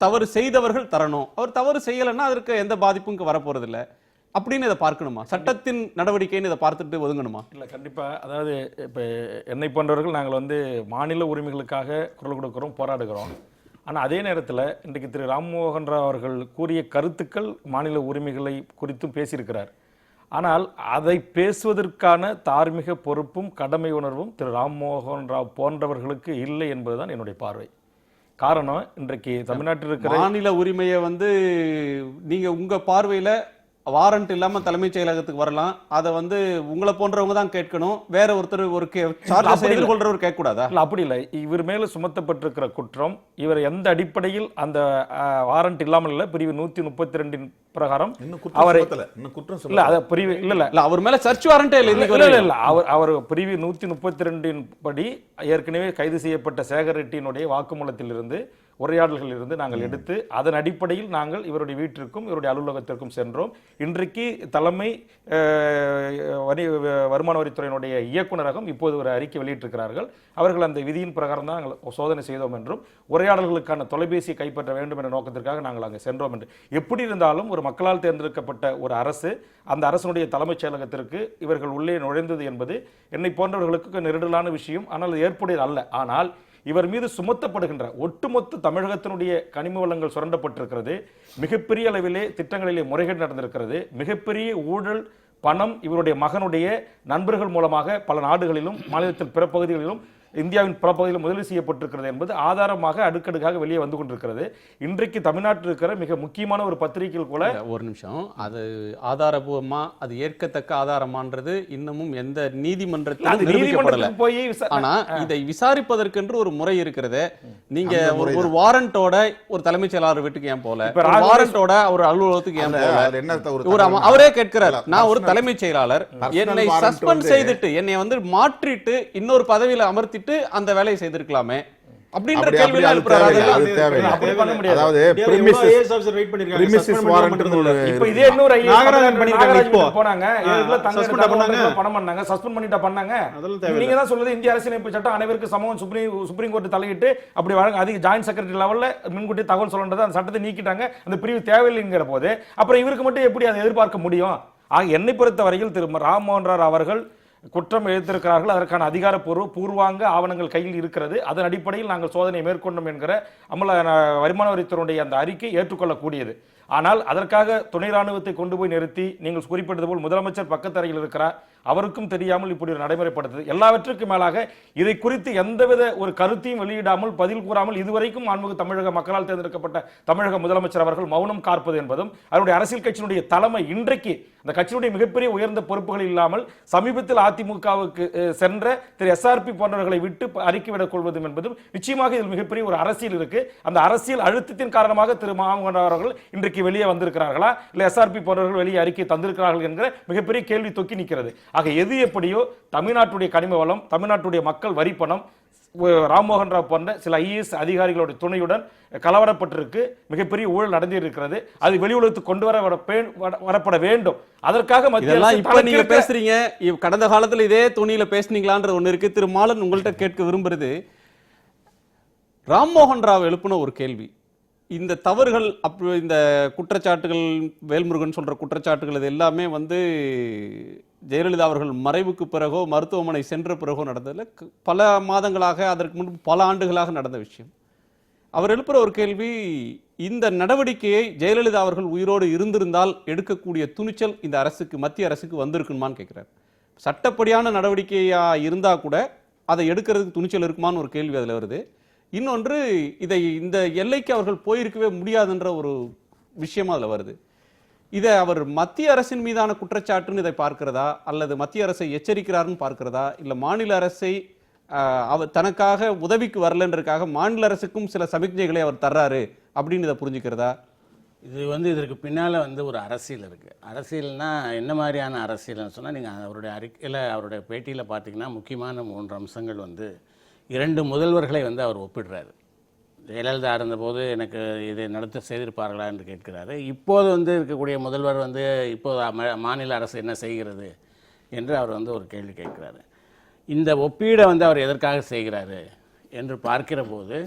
தவறு செய்தவர்கள் தரணும், அவர் தவறு செய்யலைன்னா அதற்கு எந்த பாதிப்பும் வரப்போறது இல்லை அப்படின்னு இதை பார்க்கணுமா? சட்டத்தின் நடவடிக்கைன்னு இதை பார்த்துட்டு ஒதுங்கணுமா? இல்லை, கண்டிப்பாக. அதாவது இப்போ என்னை போன்றவர்கள் நாங்கள் வந்து மாநில உரிமைகளுக்காக குரல் கொடுக்குறோம், போராடுகிறோம். ஆனால் அதே நேரத்தில் இன்றைக்கு திரு ராம்மோகன் ராவ் அவர்கள் கூறிய கருத்துக்கள் மாநில உரிமைகளை குறித்தும் பேசியிருக்கிறார். ஆனால் அதை பேசுவதற்கான தார்மீக பொறுப்பும் கடமை உணர்வும் திரு ராம்மோகன் ராவ் போன்றவர்களுக்கு இல்லை என்பதுதான் என்னுடைய பார்வை. காரணம், இன்றைக்கு தமிழ்நாட்டில் இருக்கிற மாநில உரிமையை வந்து நீங்க உங்க பார்வையில வாரண்ட் இல்லாம தலைமைச் செயலகத்துக்கு வரலாம், அதை வந்து உங்களை போன்றவங்க தான் கேட்கணும், வேற ஒருத்தர் ஒரு எதிர்கொள்றவர் கேட்க கூடாதா? இல்ல, அப்படி இல்லை. இவர் மேல சுமத்தப்பட்டிருக்கிற குற்றம், இவர் எந்த அடிப்படையில் அந்த வாரண்ட் இல்லாமல் இல்ல, பிரிவு 132 பிரகாரம் அவரை இல்ல, அத பிரிவு இல்ல அவர் மேல சர்ச் வாரண்டே இல்ல, அவர் பிரிவு 132 படி ஏற்கனவே கைது செய்யப்பட்ட சேகர் ரெட்டியினுடைய வாக்குமூலத்தில் இருந்து, உரையாடல்கள் இருந்து நாங்கள் எடுத்து அதன் அடிப்படையில் நாங்கள் இவருடைய வீட்டிற்கும் இவருடைய அலுவலகத்திற்கும் சென்றோம். இன்றைக்கு தலைமை வருமான வரித்துறையினுடைய இயக்குநரகம் இப்போது ஒரு அறிக்கை வெளியிட்டிருக்கிறார்கள். அவர்கள் அந்த விதியின் பிரகாரம் தான் நாங்கள் சோதனை செய்தோம் என்றும், உரையாடல்களுக்கான தொலைபேசியை கைப்பற்ற வேண்டும் என்ற நோக்கத்திற்காக நாங்கள் அங்கே சென்றோம் என்று. எப்படி இருந்தாலும் ஒரு மக்களால் தேர்ந்தெடுக்கப்பட்ட ஒரு அரசு, அந்த அரசனுடைய தலைமைச் செயலகத்திற்கு இவர்கள் உள்ளே நுழைந்தது என்பது என்னை போன்றவர்களுக்கு நெருடலான விஷயம். ஆனால் அது ஏற்புடையது அல்ல. ஆனால் இவர் மீது சுமத்தப்படுகின்ற ஒட்டுமொத்த தமிழகத்தினுடைய கனிம வளங்கள் சுரண்டப்பட்டிருக்கிறது, மிகப்பெரிய அளவிலே திட்டங்களிலே முறைகேடு நடந்திருக்கிறது, மிகப்பெரிய ஊழல் பணம் இவருடைய மகனுடைய நண்பர்கள் மூலமாக பல நாடுகளிலும் மாநிலத்தில் பிற பகுதிகளிலும் இந்தியாவின் பல பகுதியில் முதலீடு செய்யப்பட்டிருக்கிறது என்பது ஆதாரமாக அடுக்கடுக்காக வெளியே வந்து கொண்டிருக்கிறது. இன்றைக்கு தமிழ்நாட்டில் இருக்கிற மிக முக்கியமான ஒரு பத்திரிகைகள் கூட ஒரு நிமிஷம், அது ஆதாரபூர்வமா, அது ஏற்கத்தக்க ஆதாரமான்றது இன்னமும் எந்த நீதிமன்றத்தில் நிரூபிக்கப்படல. ஆனா இதை விசாரிப்பதற்கு ஒரு முறை இருக்கிறது. நீங்க ஒரு வாரண்டோட ஒரு தலைமைச் செயலாளர் வீட்டுக்கு ஏன் போல, வாரண்டோட ஒரு அலுவலகத்துக்கு ஏன் போல? அவரே கேட்கிறார், நான் ஒரு தலைமைச் செயலாளர், என்னை சஸ்பெண்ட் செய்துட்டு என்னை வந்து மாற்றிட்டு இன்னொரு பதவியில அமர்த்தி அந்த வேலையை செய்திருக்கலாமே அப்படின்ற கேள்வி எழுப்புறாரு. அப்படி பண்ண முடியாது. அதாவது ஏஎஸ் ஆபீசர் வெயிட் பண்ணிருக்காங்க, பிரிமிசிஸ் வாரண்ட். இப்போ இதே இன்னொரு நாகராஜன் பண்ணிருக்காங்க, இப்போ போனாங்க, இதுல சஸ்பெண்ட் பண்ணாங்க, சஸ்பெண்ட் பண்ணிட்டா பண்ணாங்க. நீங்க தான் சொல்றது இந்திய அரசியலமைப்பு சட்டம் அனைவருக்கும் சமம், சுப்ரீம் கோர்ட் தலையிட்டு அப்படி வழங்க, அதிக ஜாயின்ட் செக்ரட்டரி லெவல்ல முன்கூட்டி தகவல் சொல்றது, அந்த சட்டத்தை நீக்கிட்டாங்க, அந்த பிரிவு தேவையில்லைங்கிற போது அப்புறம் இவருக்கு மட்டும் எப்படி அதை எதிர்பார்க்க முடியும்? என்னை பொறுத்த வரையில் திரு ராம்மோகன் ராவ் அவர்கள் குற்றம் எழுத்திருக்கிறார்கள், அதற்கான அதிகாரப்பூர்வாங்க ஆவணங்கள் கையில் இருக்கிறது. அதன் அடிப்படையில் நாங்கள் சோதனை மேற்கொண்டோம் என்கிற வருமான வரித்துறையுடைய அந்த அறிக்கை ஏற்றுக்கொள்ளக்கூடியது. ஆனால் அதற்காக துணை ராணுவத்தை கொண்டு போய் நிறுத்தி நீங்கள் குறிப்பிட்டது போல் முதலமைச்சர் பக்கத்தறையில் இருக்கிறார், அவருக்கும் தெரியாமல் இப்படி ஒரு நடைமுறைப்படுத்துது. எல்லாவற்றுக்கும் மேலாக இதை குறித்து எந்தவித ஒரு கருத்தையும் வெளியிடாமல் பதில் கூறாமல் இதுவரைக்கும் மாண்புமிகு தமிழக மக்களால் தேர்ந்தெடுக்கப்பட்ட தமிழக முதலமைச்சர் அவர்கள் மௌனம் காப்பது என்பதும் அவருடைய அரசியல் கட்சியினுடைய தலைமை இன்றைக்கு அந்த கட்சியினுடைய மிகப்பெரிய உயர்ந்த பொறுப்புகள் இல்லாமல் சமீபத்தில் அதிமுகவுக்கு சென்ற திரு SRP போன்றவர்களை விட்டு அறிக்கை விடக் கொள்வதும் என்பதும் நிச்சயமாக இதில் மிகப்பெரிய ஒரு அரசியல் இருக்கு. அந்த அரசியல் அழுத்தத்தின் காரணமாக திரு மாமகன் அவர்கள் இன்றைக்கு வெளியே வந்திருக்கிறார்களா இல்ல SRP போன்றவர்கள் வெளியே அறிக்கை தந்திருக்கிறார்கள் என்கிற மிகப்பெரிய கேள்வி தொக்கி நிற்கிறது. ஆக எது எப்படியோ தமிழ்நாட்டுடைய கனிம வளம், தமிழ்நாட்டுடைய மக்கள் வரிப்பணம் ராம்மோகன் ராவ் போன்ற சில IAS அதிகாரிகளுடைய துணையுடன் கலவரப்பட்டிருக்கு, மிகப்பெரிய ஊழல் நடந்திருக்கிறது. அது வெளி உலகத்துக்கு கொண்டு வரப்பட வேண்டும். அதற்காக நீங்க பேசுறீங்க, கடந்த காலத்துல இதே துணியில பேசுனீங்களான்ற ஒண்ணு இருக்கு. திரு மாலன், உங்கள்கிட்ட கேட்க விரும்புறது, ராம்மோகன் ராவ் எழுப்பின ஒரு கேள்வி, இந்த தவறுகள் இந்த குற்றச்சாட்டுகள், வேல்முருகன் சொல்ற குற்றச்சாட்டுகள் இது எல்லாமே ஜெயலலிதா அவர்கள் மறைவுக்கு பிறகோ மருத்துவமனை சென்ற பிறகோ நடந்ததில்ல, பல மாதங்களாக அதற்கு முன்பு பல ஆண்டுகளாக நடந்த விஷயம். அவர் எழுப்புற ஒரு கேள்வி, இந்த நடவடிக்கையை ஜெயலலிதா அவர்கள் உயிரோடு இருந்திருந்தால் எடுக்கக்கூடிய துணிச்சல் இந்த அரசுக்கு, மத்திய அரசுக்கு வந்திருக்குமான்னு கேட்கிறார். சட்டப்படியான நடவடிக்கையா இருந்தா கூட அதை எடுக்கிறதுக்கு துணிச்சல் இருக்குமான்னு ஒரு கேள்வி அதுல வருது. இன்னொன்று, இதை இந்த எல்லைக்கு அவர்கள் போயிருக்கவே முடியாதுன்ற ஒரு விஷயமா அதுல வருது. இதை அவர் மத்திய அரசின் மீதான குற்றச்சாட்டுன்னு இதை பார்க்கிறதா, அல்லது மத்திய அரசை எச்சரிக்கிறாருன்னு பார்க்கிறதா, இல்ல மாநில அரசை அவர் தனக்காக உதவிக்கு வரலன்றதுக்காக மாநில அரசுக்கும் சில சமிக்ஞைகளை அவர் தர்றாரு அப்படின்னு இதை புரிஞ்சுக்கிறதா? இது இதற்கு பின்னால் ஒரு அரசியல் இருக்குது. அரசியல்னா என்ன மாதிரியான அரசியல்னு சொன்னால், நீங்கள் அவருடைய அறிக்கையில் அவருடைய பேட்டியில் பார்த்தீங்கன்னா முக்கியமான 3 அம்சங்கள் 2 முதல்வர்களை அவர் ஒப்பிடுறாரு. ஜெயலலிதா இருந்தபோது எனக்கு இதை நடத்த செய்திருப்பார்களா என்று கேட்கிறாரு. இப்போது இருக்கக்கூடிய முதல்வர் இப்போது மாநில அரசு என்ன செய்கிறது என்று அவர் ஒரு கேள்வி கேட்கிறாரு. இந்த ஒப்பீடை அவர் எதற்காக செய்கிறாரு என்று பார்க்கிற போது,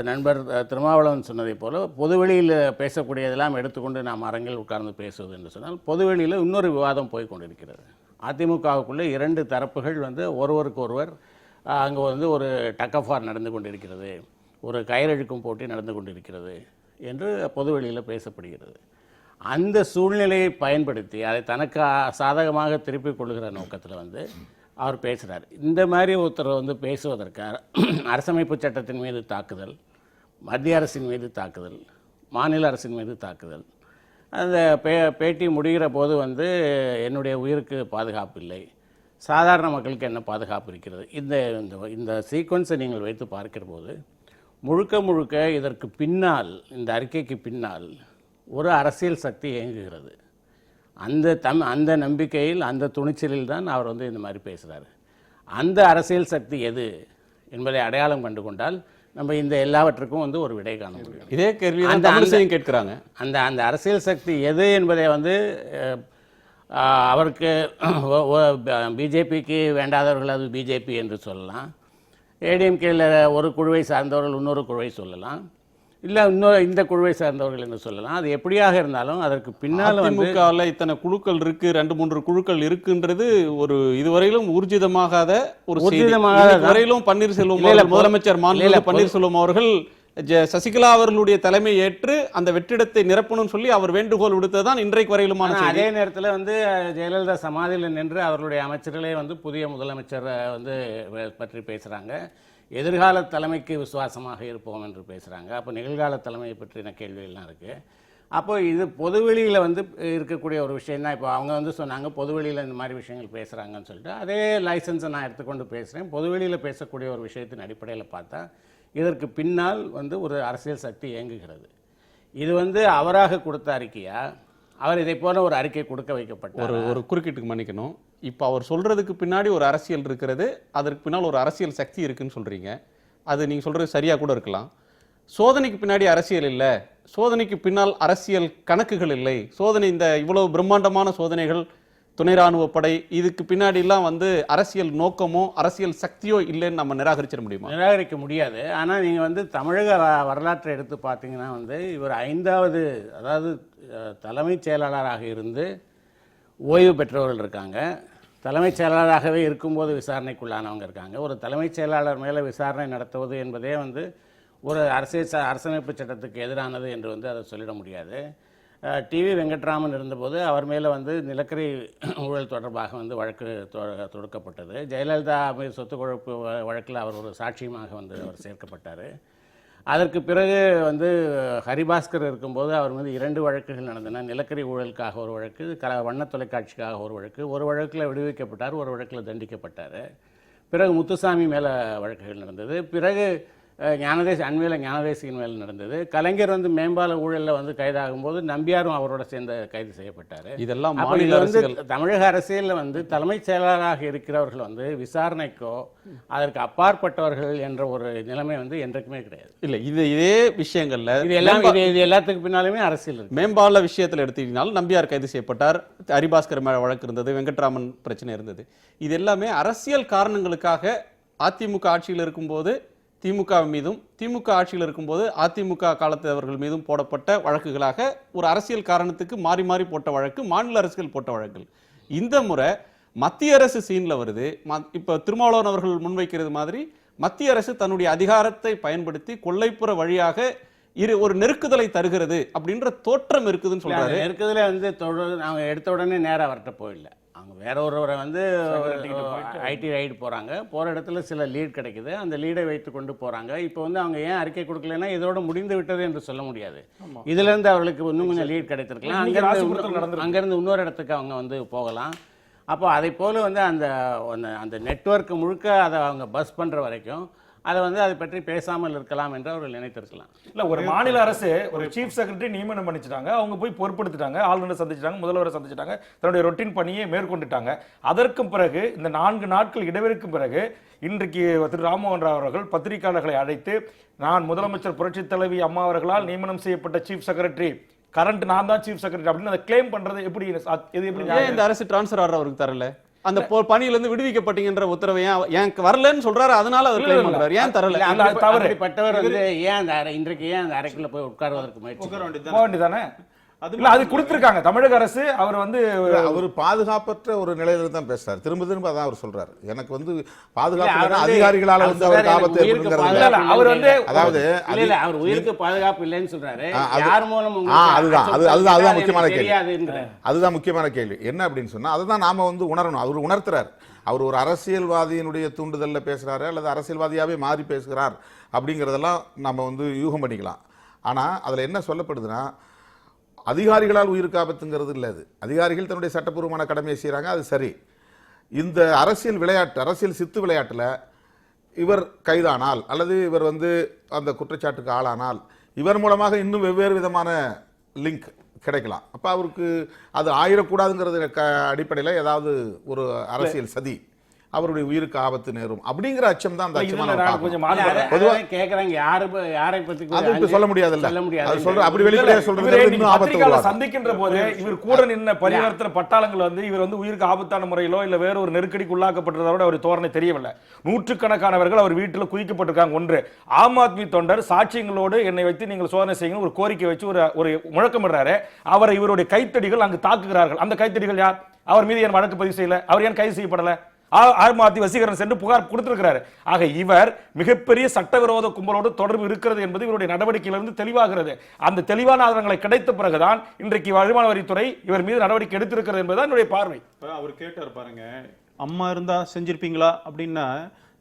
நண்பர் திருமாவளவன் சொன்னதை போல பொதுவெளியில் பேசக்கூடியதெல்லாம் எடுத்துக்கொண்டு நாம் அரங்கில் உட்கார்ந்து பேசுவது என்று சொன்னால், பொதுவெளியில் இன்னொரு விவாதம் போய் கொண்டிருக்கிறது. அதிமுகவுக்குள்ளே 2 தரப்புகள் ஒருவருக்கு ஒருவர் அங்கே ஒரு டக்கஃபார் நடந்து கொண்டிருக்கிறது, ஒரு கயிறழுக்கும் போட்டி நடந்து கொண்டிருக்கிறது என்று பொதுவெளியில் பேசப்படுகிறது. அந்த சூழ்நிலையை பயன்படுத்தி அதை தனக்கு சாதகமாக திருப்பிக் கொள்கிற நோக்கத்தில் அவர் பேசுகிறார். இந்த மாதிரி ஒருத்தர் பேசுவதற்காக அரசமைப்பு சட்டத்தின் மீது தாக்குதல், மத்திய அரசின் மீது தாக்குதல், மாநில அரசின் மீது தாக்குதல். அந்த பேட்டி முடிகிற போது என்னுடைய உயிருக்கு பாதுகாப்பு இல்லை, சாதாரண மக்களுக்கு என்ன பாதுகாப்பு இருக்கிறது, இந்த சீக்வன்ஸை நீங்கள் வைத்து பார்க்கிற போது முழுக்க முழுக்க இதற்கு பின்னால், இந்த அறிக்கைக்கு பின்னால் ஒரு அரசியல் சக்தி இயங்குகிறது. அந்த நம்பிக்கையில், அந்த துணிச்சலில் தான் அவர் இந்த மாதிரி பேசுகிறார். அந்த அரசியல் சக்தி எது என்பதை அடையாளம் கண்டு கொண்டால் நம்ம இந்த எல்லாவற்றுக்கும் ஒரு விடை காண முடியும். இதே கேள்வி அந்த கேட்கிறாங்க. அந்த அரசியல் சக்தி எது என்பதை அவருக்கு பிஜேபிக்கு வேண்டாதவர்கள் அது பிஜேபி என்று சொல்லலாம், ஏடிஎம்கேல ஒரு குழுவை சார்ந்தவர்கள் இன்னொரு குழுவை சொல்லலாம், இல்லை இந்த குழுவை சார்ந்தவர்கள் என்று சொல்லலாம். அது எப்படியாக இருந்தாலும் அதற்கு பின்னால் அதிமுகவில் இத்தனை குழுக்கள் இருக்கு, 2-3 குழுக்கள் இருக்குன்றது ஒரு இதுவரையிலும் ஊர்ஜிதமாகாத ஒரு வரையிலும் பன்னீர்செல்வம் முதலமைச்சர் மாநில பன்னீர்செல்வம் அவர்கள் சசிகலா அவர்களுடைய தலைமை ஏற்று அந்த வெற்றிடத்தை நிரப்பணும்னு சொல்லி அவர் வேண்டுகோள் விடுத்ததுதான் இன்றைக்கு வரையிலுமான. அதே நேரத்தில் ஜெயலலிதா சமாதியில் நின்று அவர்களுடைய அமைச்சர்களே புதிய முதலமைச்சரை பற்றி பேசுகிறாங்க, எதிர்கால தலைமைக்கு விசுவாசமாக இருப்போம் என்று பேசுகிறாங்க. அப்போ நிகழ்கால தலைமையை பற்றின கேள்விகள்லாம் இருக்குது. அப்போ இது பொதுவெளியில் இருக்கக்கூடிய ஒரு விஷயம் தான். இப்போ அவங்க சொன்னாங்க பொதுவெளியில் இந்த மாதிரி விஷயங்கள் பேசுகிறாங்கன்னு சொல்லிட்டு, அதே லைசன்ஸை நான் எடுத்துக்கொண்டு பேசுகிறேன். பொதுவெளியில் பேசக்கூடிய ஒரு விஷயத்தின் அடிப்படையில் பார்த்தா இதற்கு பின்னால் ஒரு அரசியல் சக்தி இயங்குகிறது. இது அவராக கொடுத்த அறிக்கையா, அவர் இதை போல ஒரு அறிக்கை கொடுக்க வைக்கப்பட்டார்? ஒரு குறுக்கீட்டுக்கு மன்னிக்கணும், இப்போ அவர் சொல்றதுக்கு பின்னாடி ஒரு அரசியல் இருக்கிறது, அதற்கு பின்னால் ஒரு அரசியல் சக்தி இருக்குன்னு சொல்றீங்க. அது நீங்க சொல்றது சரியா கூட இருக்கலாம். சோதனைக்கு பின்னாடி அரசியல் இல்லை, சோதனைக்கு பின்னால் அரசியல் கணக்குகள் இல்லை, சோதனை இந்த இவ்வளவு பிரம்மாண்டமான சோதனைகள், துணை ராணுவ படை, இதுக்கு பின்னாடி எல்லாம் அரசியல் நோக்கமோ அரசியல் சக்தியோ இல்லைன்னு நம்ம நிராகரிச்சிட முடியுமா? நிராகரிக்க முடியாது. ஆனால் நீங்கள் தமிழக வரலாற்றை எடுத்து பார்த்தீங்கன்னா இவர் 5வது, அதாவது தலைமைச் செயலாளராக இருந்து ஓய்வு பெற்றவர்கள் இருக்காங்க, தலைமைச் செயலாளராகவே இருக்கும்போது விசாரணைக்குள்ளானவங்க இருக்காங்க. ஒரு தலைமைச் செயலாளர் மேலே விசாரணை நடத்துவது என்பதே ஒரு அரசமைப்பு சட்டத்துக்கு எதிரானது என்று வந்து அதை சொல்லிட முடியாது. டிவி வெங்கட்ராமன் இருந்தபோது அவர் மேலே வந்து நிலக்கரி ஊழல் தொடர்பாக வந்து வழக்கு தொடுக்கப்பட்டது. ஜெயலலிதா மீது சொத்து குழப்பு வழக்கில் அவர் ஒரு சாட்சியமாக வந்து அவர் சேர்க்கப்பட்டார். அதற்கு பிறகு வந்து ஹரிபாஸ்கர் இருக்கும்போது அவர் மீது 2 வழக்குகள் நடந்தன. நிலக்கரி ஊழலுக்காக ஒரு வழக்கு, வண்ண தொலைக்காட்சிக்காக ஒரு வழக்கு. ஒரு வழக்கில் விடுவிக்கப்பட்டார், ஒரு வழக்கில் தண்டிக்கப்பட்டார். பிறகு முத்துசாமி மேலே வழக்குகள் நடந்தது. பிறகு அண்மையில் ஞானதேசியின் மேல் நடந்தது. கலைஞர் வந்து மேம்பால ஊழலில் வந்து கைதாகும்போது நம்பியாரும் அவரோட சேர்ந்து கைது செய்யப்பட்டார். இதெல்லாம் இது வந்து தமிழக அரசியலில் வந்து தலைமைச் செயலராக இருக்கிறவர்கள் வந்து விசாரணைக்கோ அதற்கு அப்பாற்பட்டவர்கள் என்ற ஒரு நிலைமை வந்து என்றைக்குமே கிடையாது. இல்லை, இதே விஷயங்கள்ல இது எல்லாத்துக்கு பின்னாலுமே அரசியல் இருக்கு. மேம்பால விஷயத்தில் எடுத்துக்கிட்டாலும் நம்பியார் கைது செய்யப்பட்டார், ஹரிபாஸ்கர் மேல வழக்கு இருந்தது, வெங்கட்ராமன் பிரச்சனை இருந்தது. இது எல்லாமே அரசியல் காரணங்களுக்காக அதிமுக ஆட்சியில் இருக்கும்போது திமுக மீதும், திமுக ஆட்சியில் இருக்கும்போது அதிமுக காலத்தவர்கள் மீதும் போடப்பட்ட வழக்குகளாக ஒரு அரசியல் காரணத்துக்கு மாறி மாறி போட்ட வழக்கு, மாநில அரசுகள் போட்ட வழக்குகள். இந்த முறை மத்திய அரசு சீன்ல வருது. இப்ப திருமாவளவன் அவர்கள் முன்வைக்கிறது மாதிரி மத்திய அரசு தன்னுடைய அதிகாரத்தை பயன்படுத்தி கொள்ளைப்புற வழியாக ஒரு நெருக்குதலை தருகிறது அப்படின்ற தோற்றம் இருக்குதுன்னு சொல்றாரு. நெருக்குதலை வந்து அவங்க எடுத்த உடனே நேரா வரட்ட போயிடல. அவங்க வேற ஒருவரை வந்து ஐடி ரைடு போகிறாங்க, போகிற இடத்துல சில லீட் கிடைக்குது, அந்த லீடை வைத்து கொண்டு போகிறாங்க. இப்போ வந்து அவங்க ஏன் அறிக்கை கொடுக்கலன்னா இதோட முடிந்து விட்டது என்று சொல்ல முடியாது. இதுலேருந்து அவர்களுக்கு இன்னும் கொஞ்சம் லீட் கிடைத்திருக்கலாம். அங்கேருந்து இன்னொரு இடத்துக்கு அவங்க வந்து போகலாம். அப்போ அதை போல் வந்து அந்த நெட்வொர்க் முழுக்க அதை அவங்க பஸ் பண்ணுற வரைக்கும் அதை வந்து அதை பற்றி பேசாமல் இருக்கலாம் என்று அவர்கள் நினைத்திருக்கலாம். இல்லை, ஒரு மாநில அரசு ஒரு சீஃப் செக்ரட்டரி நியமனம் பண்ணிச்சிட்டாங்க, அவங்க போய் பொறுப்படுத்திட்டாங்க, ஆளுநரை சந்திச்சிட்டாங்க, முதல்வரை சந்திச்சிட்டாங்க, தன்னுடைய ரொட்டீன் பணியை மேற்கொண்டுட்டாங்க. அதற்கு பிறகு இந்த 4 நாட்கள் இடைவெளிக்கு பிறகு இன்றைக்கு திரு ராம்மோகன் ராவ் அவர்கள் பத்திரிகையாளர்களை அழைத்து, நான் முதலமைச்சர் புரட்சித் தலைவி அம்மா அவர்களால் நியமனம் செய்யப்பட்ட சீஃப் செக்ரட்டரி, கரண்ட் நான் தான் சீஃப் செக்ரட்டரி அப்படின்னு அதை கிளைம் பண்றது எப்படி? இந்த அரசு டிரான்ஸ்ஃபர் ஆர்டர் அவருக்கு தரல? அந்த பணியிலிருந்து விடுவிக்கப்பட்டீங்கன்ற உத்தரவை ஏன் வரலன்னு சொல்றாரு, அதனால அவர் கிளைம் பண்றாரு. ஏன் தரல? அப்படிப்பட்டவர் வந்து ஏன் இன்றைக்கு ஏன் அந்த அறைக்குள்ள போய் உட்காருவதற்கு முயற்சி வேண்டியதானே? அது கொடுத்திருக்காங்க தமிழக அரசு. அவர் வந்து அவர் பாதுகாப்பற்ற ஒரு நிலையில தான் பேசுறாரு. திரும்ப திரும்ப அதான் அவர் சொல்றாரு. எனக்கு வந்து பாதுகாப்பு அதிகாரிகளால வந்து அவருக்கு ஆபத்து ஏற்படுங்கிறது. அவர் வந்து அதாவது அவர் உயிருக்கு பாதுகாப்பு இல்லைன்னு சொல்றாரு. யார் மூலம்? அதுதான் முக்கியமான கேள்வி. அதுதான் முக்கியமான கேள்வி. என்ன அப்படின்னு சொன்னா அதுதான் நாம வந்து உணரணும். அவர் உணர்த்துறாரு. அவர் ஒரு அரசியல்வாதியினுடைய தூண்டுதல்ல பேசுறாரு அல்லது அரசியல்வாதியாவே மாறி பேசுகிறார் அப்படிங்கிறதெல்லாம் நம்ம வந்து யூகம் பண்ணிக்கலாம். ஆனா அதுல என்ன சொல்லப்படுதுன்னா, அதிகாரிகளால் உயிருக்கு ஆபத்துங்கிறது இல்லை. அது அதிகாரிகள் தன்னுடைய சட்டப்பூர்வமான கடமையை செய்கிறாங்க, அது சரி. இந்த அரசியல் விளையாட்டு, அரசியல் சித்து விளையாட்டில் இவர் கைதானால் அல்லது இவர் வந்து அந்த குற்றச்சாட்டுக்கு ஆளானால் இவர் மூலமாக இன்னும் வெவ்வேறு விதமான லிங்க் கிடைக்கலாம். அப்போ அவருக்கு அது ஆயிடக்கூடாதுங்கிறது அடிப்படையில் ஏதாவது ஒரு அரசியல் சதி, அவருடைய உயிருக்கு ஆபத்து நேரும் அப்படிங்கிற அச்சம் தான் அந்த அச்சம். கேக்குறாங்க யாரை பத்தி சொல்ல முடியாதுல்ல, அது சொல்ற அப்படி வெளிப்படையா சொல்றது இன்னும் ஆபத்து. சந்திக்கின்ற போது இவர் கூட நின்ன பரிவர்த்தனை பட்டாளங்கள் வந்து இவர் வந்து உயிருக்கு ஆபத்தான முறையிலோ இல்ல வேற ஒரு நெருக்கடிக்கு உள்ளாக்கப்பட்டதோட அவர் தோரணை தெரியவில்லை. நூற்றுக்கணக்கானவர்கள் அவர் வீட்டில் குவிக்கப்பட்டிருக்காங்க. ஒன்று, ஆம் ஆத்மி தொண்டர் சாட்சியங்களோடு என்னை வைத்து நீங்கள் சோதனை செய்யணும் ஒரு கோரிக்கை வச்சு ஒரு முழக்கமிடுறாரு. அவரை இவருடைய கைத்தடிகள் அங்கு தாக்குகிறார்கள். அந்த கைத்தடிகள் யார்? அவர் மீது ஏன் வழக்கு பதிவு செய்யல? அவர் ஏன் கைது செய்யப்படல? ஆர்மாத்தி வசீகரன் சென்று புகார் கொடுத்திருக்கிறார். ஆக இவர் மிகப்பெரிய சட்டவிரோத கும்பலோடு தொடர்பு இருக்கிறது என்பது இவருடைய நடவடிக்கையிலிருந்து தெளிவாகிறது. அந்த தெளிவான ஆதாரங்களை கிடைத்த பிறகுதான் இன்றைக்கு வருமான வரித்துறை இவர் மீது நடவடிக்கை எடுத்திருக்கிறது என்பதுதான் என்னுடைய பார்வை. அவர் கேட்டார் பாருங்க, அம்மா இருந்தா செஞ்சிருப்பீங்களா அப்படின்னா,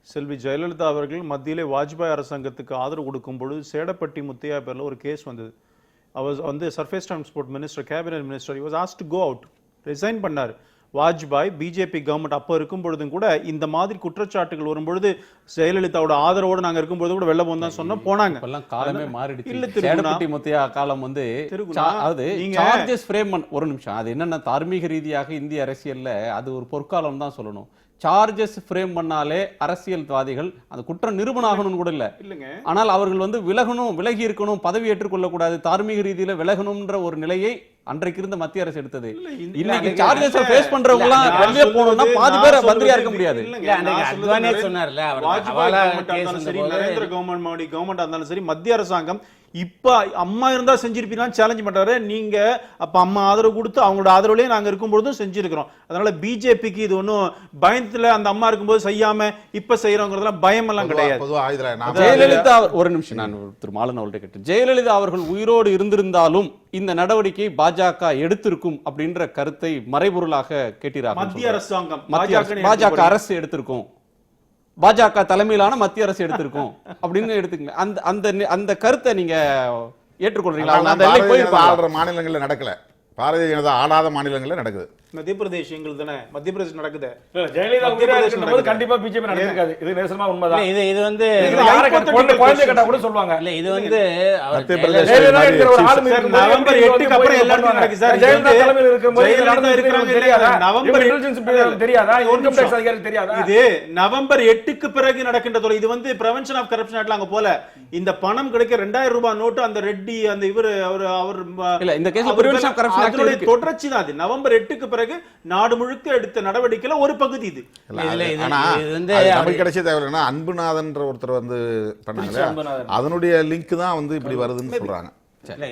செல்வி ஜெயலலிதா அவர்கள் மத்தியிலே வாஜ்பாய் அரசாங்கத்துக்கு ஆதரவு கொடுக்கும் பொழுது சேடப்பட்டி முத்தையா பேர்ல ஒரு கேஸ் வந்தது. அவர் வந்து surface transport minister, cabinet minister, he was asked to go out, resign பண்ணார். வாஜ்பாய் பிஜேபி கவர்மெண்ட் அப்போ இருக்கும் பொழுதும் கூட இந்த மாதிரி குற்றச்சாட்டுகள் வரும்பொழுது ஜெயலலிதாவோட ஆதரவோடு நாங்க இருக்கும்போது கூட வெளில போதான் சொன்னா போனாங்க. காலமே மாறிடுச்சு. இல்ல, சேடப்பட்டி முத்தையா காலம் வந்து அதாவது சார்ஜஸ் ஃப்ரேம் ஒரு நிமிஷம், அது என்னன்னா தார்மீக ரீதியாக இந்திய அரசியல்ல அது ஒரு பொற்காலம் தான் சொல்லணும். சார்ஜஸ் ஃப்ரேம் பண்ணாலே அரசியல்வாதிகள் அந்த குற்றம் நிரூபணம் ஆகணும்னு கூட இல்ல, ஆனால் அவர்கள் வந்து விலகி இருக்கணும், பதவி ஏற்றுக்கொள்ள கூடாது, தார்மீக ரீதியில விலகணும்ன்ற ஒரு நிலையை அன்றைக்கு இருந்த மத்திய அரசு எடுத்தது. இன்னைக்கு சார்ஜஸ் ஃபேஸ் பண்றவங்க எல்லாம் வெளியே போகணும்னா பாதி பேர் மந்திரியா இருக்க முடியாது. நரேந்திர கவர்மெண்ட் இருந்தாலும் சரி, மத்திய அரசாங்கம் இப்ப அம்மா இருந்தா செஞ்சிருப்பீங்கன்னு சேலஞ்ச் பண்றாரு. நீங்க அப்ப அம்மா ஆதரவு கொடுத்து அவங்களோட ஆதரவுலயே நாங்க இருக்கும்பொழுதும் செஞ்சிருக்கிறோம். அதனால பிஜேபிக்கு இது ஒன்றும் பயத்துல அந்த அம்மா இருக்கும்போது செய்யாம இப்ப செய்யறோங்கிறதுலாம் பயம் எல்லாம் கிடையாது. பொதுவா ஆயுதரா நான் ஜெயலலிதா ஒரு நிமிஷம் நான் திரு மாலன் அவர்கிட்ட கேட்டேன். ஜெயலலிதா அவர்கள் உயிரோடு இருந்திருந்தாலும் இந்த நடவடிக்கை பாஜக எடுத்திருக்கும் அப்படின்ற கருத்தை மறைபொருளாக கேட்டீராக. மத்திய அரசாங்கம் பாஜக அரசு எடுத்திருக்கும், பாஜக தலைமையிலான மத்திய அரசு எடுத்திருக்கும் அப்படின்னு எடுத்துக்கங்க. அந்த அந்த அந்த கருத்தை நீங்க ஏற்றுக்கொள்றீங்களா? அந்த எல்லை போயிருப்பாங்க. ஆடுற மாநிலங்கள்ல நடக்கல, பாரதிய ஜனதா ஆடாத மாநிலங்கள்ல நடக்குது. மத்திய பிரதேஷ் எங்களுக்கு தானே, மத்திய பிரதேஷ் நடக்குது. ஜெயலலிதா உயிரா இருக்கும்போது கண்டிப்பா பிஜேபி நடந்திருக்காது. இது நேசமா உண்மைதான். இது வந்து குழந்தை கேட்டா கூட சொல்லுவாங்க. இல்ல இது வந்து மத்திய பிரதேச ஜெயலலிதா இருக்கிற ஒரு ஆளுமை இருக்கும்போது நவம்பர் 8க்கு அப்புறம் எல்லாரும் நடக்குது சார். ஜெயலலிதா தலைமையில் இருக்கும்போது இது ஜெயலலிதா நடந்திருக்கிறது இருக்கிறாங்க தெரியாதா? நவம்பர் இன்டெலிஜென்ஸ் தெரியாதா? இன்கம் டாக்ஸ் அதிகாரி தெரியாதா? இது நவம்பர் 8க்கு பிறகு நடக்கின்ற தொலை. இது வந்து பிரெவென்ஷன் ஆஃப் கரப்ஷன் ஆக்ட்ல அங்க போல. இந்த பணம் கிடைக்க 2000 ரூபாய் நோட்டு அந்த ரெட்டி அந்த இவர் அவர் இல்ல இந்த கேஸ்ல பிரிவென்ஷன் ஆஃப் கரப்ஷன் ஆக்ட் இருக்கு. தொடர்ச்சி தான் அது. நவம்பர் 8க்கு பிறகு நாடு முழுக்க எடுத்த நடவடிக்கையில ஒரு பகுதி இது. ஆனா நமக்கு கிடைச்ச தேவையில்லைன்னா அன்புநாதன்ற ஒருத்தர் வந்து பண்ணாங்க, அதனுடைய லிங்க் தான் வந்து இப்படி வருதுன்னு சொல்றாங்க.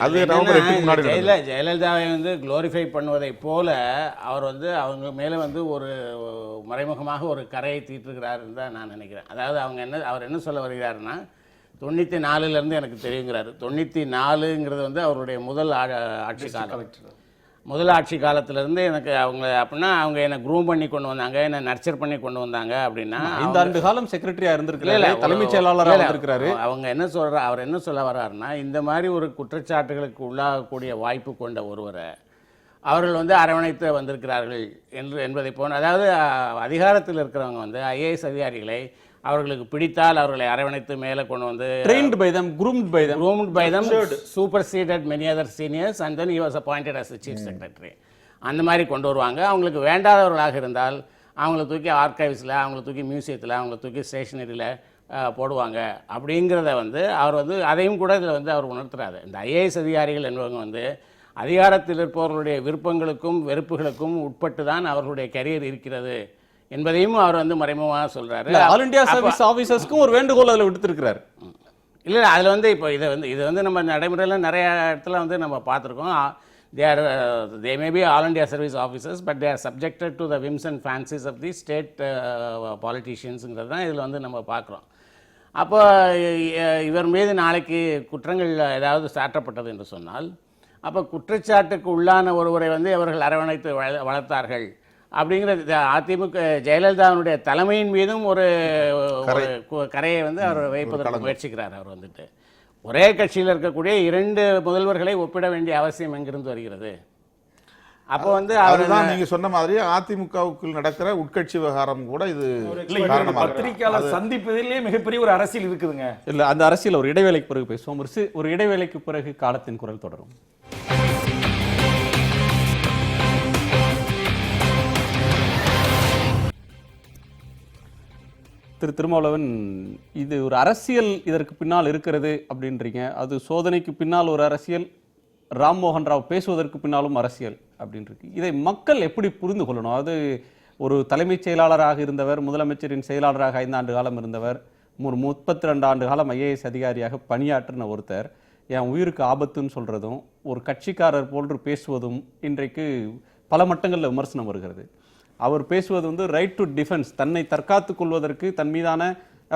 அது நவம்பர் 8க்கு முன்னாடி ஜெயலலிதாவை வந்து குளோரிஃபை பண்ணுவதை போல அவர் வந்து அவங்க மேல வந்து ஒரு மறைமுகமாக ஒரு கரையை தீட்டுகிறாருன்னு தான் நான் நினைக்கிறேன். அதாவது அவர் என்ன சொல்ல வருகிறாருன்னா 94ல இருந்து எனக்கு தெரியுங்கிறாரு. 94ங்கிறது வந்து அவருடைய முதல் ஆட்சி காலம். முதல் ஆட்சி காலத்திலிருந்து எனக்கு அவங்க அப்படின்னா அவங்க என்ன க்ரூம் பண்ணி கொண்டு வந்தாங்க, என்ன நர்ச்சர் பண்ணி கொண்டு வந்தாங்க அப்படின்னா 5 ஆண்டு காலம் செக்ரட்டரியா இருந்திருக்காரு, தலைமைச் செயலாளரா இருந்திருக்காரு. அவங்க அவர் என்ன சொல்ல வர்றாருன்னா இந்த மாதிரி ஒரு குற்றச்சாட்டுகளுக்கு உள்ளாகக்கூடிய வாய்ப்பு கொண்ட ஒருவரை அவர்கள் வந்து அரவணைத்து வந்திருக்கிறார்கள் என்பதை போன்ற, அதாவது அதிகாரத்தில் இருக்கிறவங்க வந்து ஐஏஎஸ் அதிகாரிகளை அவர்களுக்கு பிடித்தால் அவர்களை அரவணைத்து மேலே கொண்டு வந்து trained by them, groomed by them, superseded many other seniors and then he was appointed as the chief secretary. அந்த மாதிரி கொண்டு வருவாங்க. அவங்களுக்கு வேண்டாதவர்களாக இருந்தால் அவங்கள தூக்கி ஆர்கைவ்ஸில், அவங்கள தூக்கி மியூசியத்தில், அவங்கள தூக்கி ஸ்டேஷனரியில் போடுவாங்க. அப்படிங்கிறத வந்து அவர் வந்து அதையும் கூட இதில் வந்து அவர் உணர்த்துறாரு. இந்த ஐஏஎஸ் அதிகாரிகள் என்பவங்க வந்து அதிகாரத்தில் இருப்பவர்களுடைய விருப்பங்களுக்கும் வெறுப்புகளுக்கும் உட்பட்டு தான் அவர்களுடைய கரியர் இருக்கிறது என்பதையும் அவர் வந்து மறைமுகமாக சொல்றாரு. ஆல் இந்தியா சர்வீஸ் ஆபீசர்ஸ்க்கும் ஒரு வேண்டுகோள் அதில் விடுத்திருக்கிறார். இல்லை அதில் வந்து இப்போ இது வந்து நம்ம நடைமுறையில் நிறைய இடத்துல வந்து நம்ம பார்த்துருக்கோம். they may be all India service officers but they are subjected to the whims and fancies of the state politiciansங்கிறது தான் இதில் வந்து நம்ம பார்க்குறோம். அப்போ இவர் மீது நாளைக்கு குற்றங்கள் ஏதாவது சாட்டப்பட்டது என்று சொன்னால் அப்போ குற்றச்சாட்டுக்கு உள்ளான ஒருவரை வந்து அவர்கள் அரவணைத்து வளர்த்தார்கள் அப்படிங்கிற அதிமுக ஜெயலலிதாவுடைய தலைமையின் மீதும் ஒரு கரையை வந்து அவர் வைப்பதற்கு முயற்சிக்கிறார். அவர் வந்துட்டு ஒரே கட்சியில் இருக்கக்கூடிய 2 முதல்வர்களை ஒப்பிட வேண்டிய அவசியம் எங்கிருந்து வருகிறது? அப்போ வந்து அதுதான் நீங்க சொன்ன மாதிரி அதிமுகவுக்குள் நடக்கிற உட்கட்சி விவகாரம் கூட இது பத்திரிகையாளர் சந்திப்பதிலே மிகப்பெரிய ஒரு அரசியல் இருக்குதுங்க. இல்ல அந்த அரசியல் ஒரு இடைவேளைக்கு பிறகு பேசுவோம். ஒரு இடைவேளைக்கு பிறகு காலத்தின் குரல் தொடரும். திரு திருமாவளவன், இது ஒரு அரசியல் இதற்கு பின்னால் இருக்கிறது அப்படின்றீங்க. அது சோதனைக்கு பின்னால் ஒரு அரசியல், ராம்மோகன் ராவ் பேசுவதற்கு பின்னாலும் அரசியல் அப்படின்றது. இதை மக்கள் எப்படி புரிந்து கொள்ளணும்? அது ஒரு தலைமைச் செயலாளராக இருந்தவர், முதலமைச்சரின் செயலாளராக 5 ஆண்டு காலம் இருந்தவர், ஒரு 32 ஆண்டு காலம் ஐஏஎஸ் அதிகாரியாக பணியாற்றின ஒருத்தர் என் உயிருக்கு ஆபத்துன்னு சொல்றதும், ஒரு கட்சிக்காரர் போன்று பேசுவதும் இன்றைக்கு பல மட்டங்களில் விமர்சனம் வருகிறது. அவர் பேசுவது வந்து ரைட் டு டிஃபென்ஸ், தன்னை தற்காத்துக் கொள்வதற்கு தன் மீதான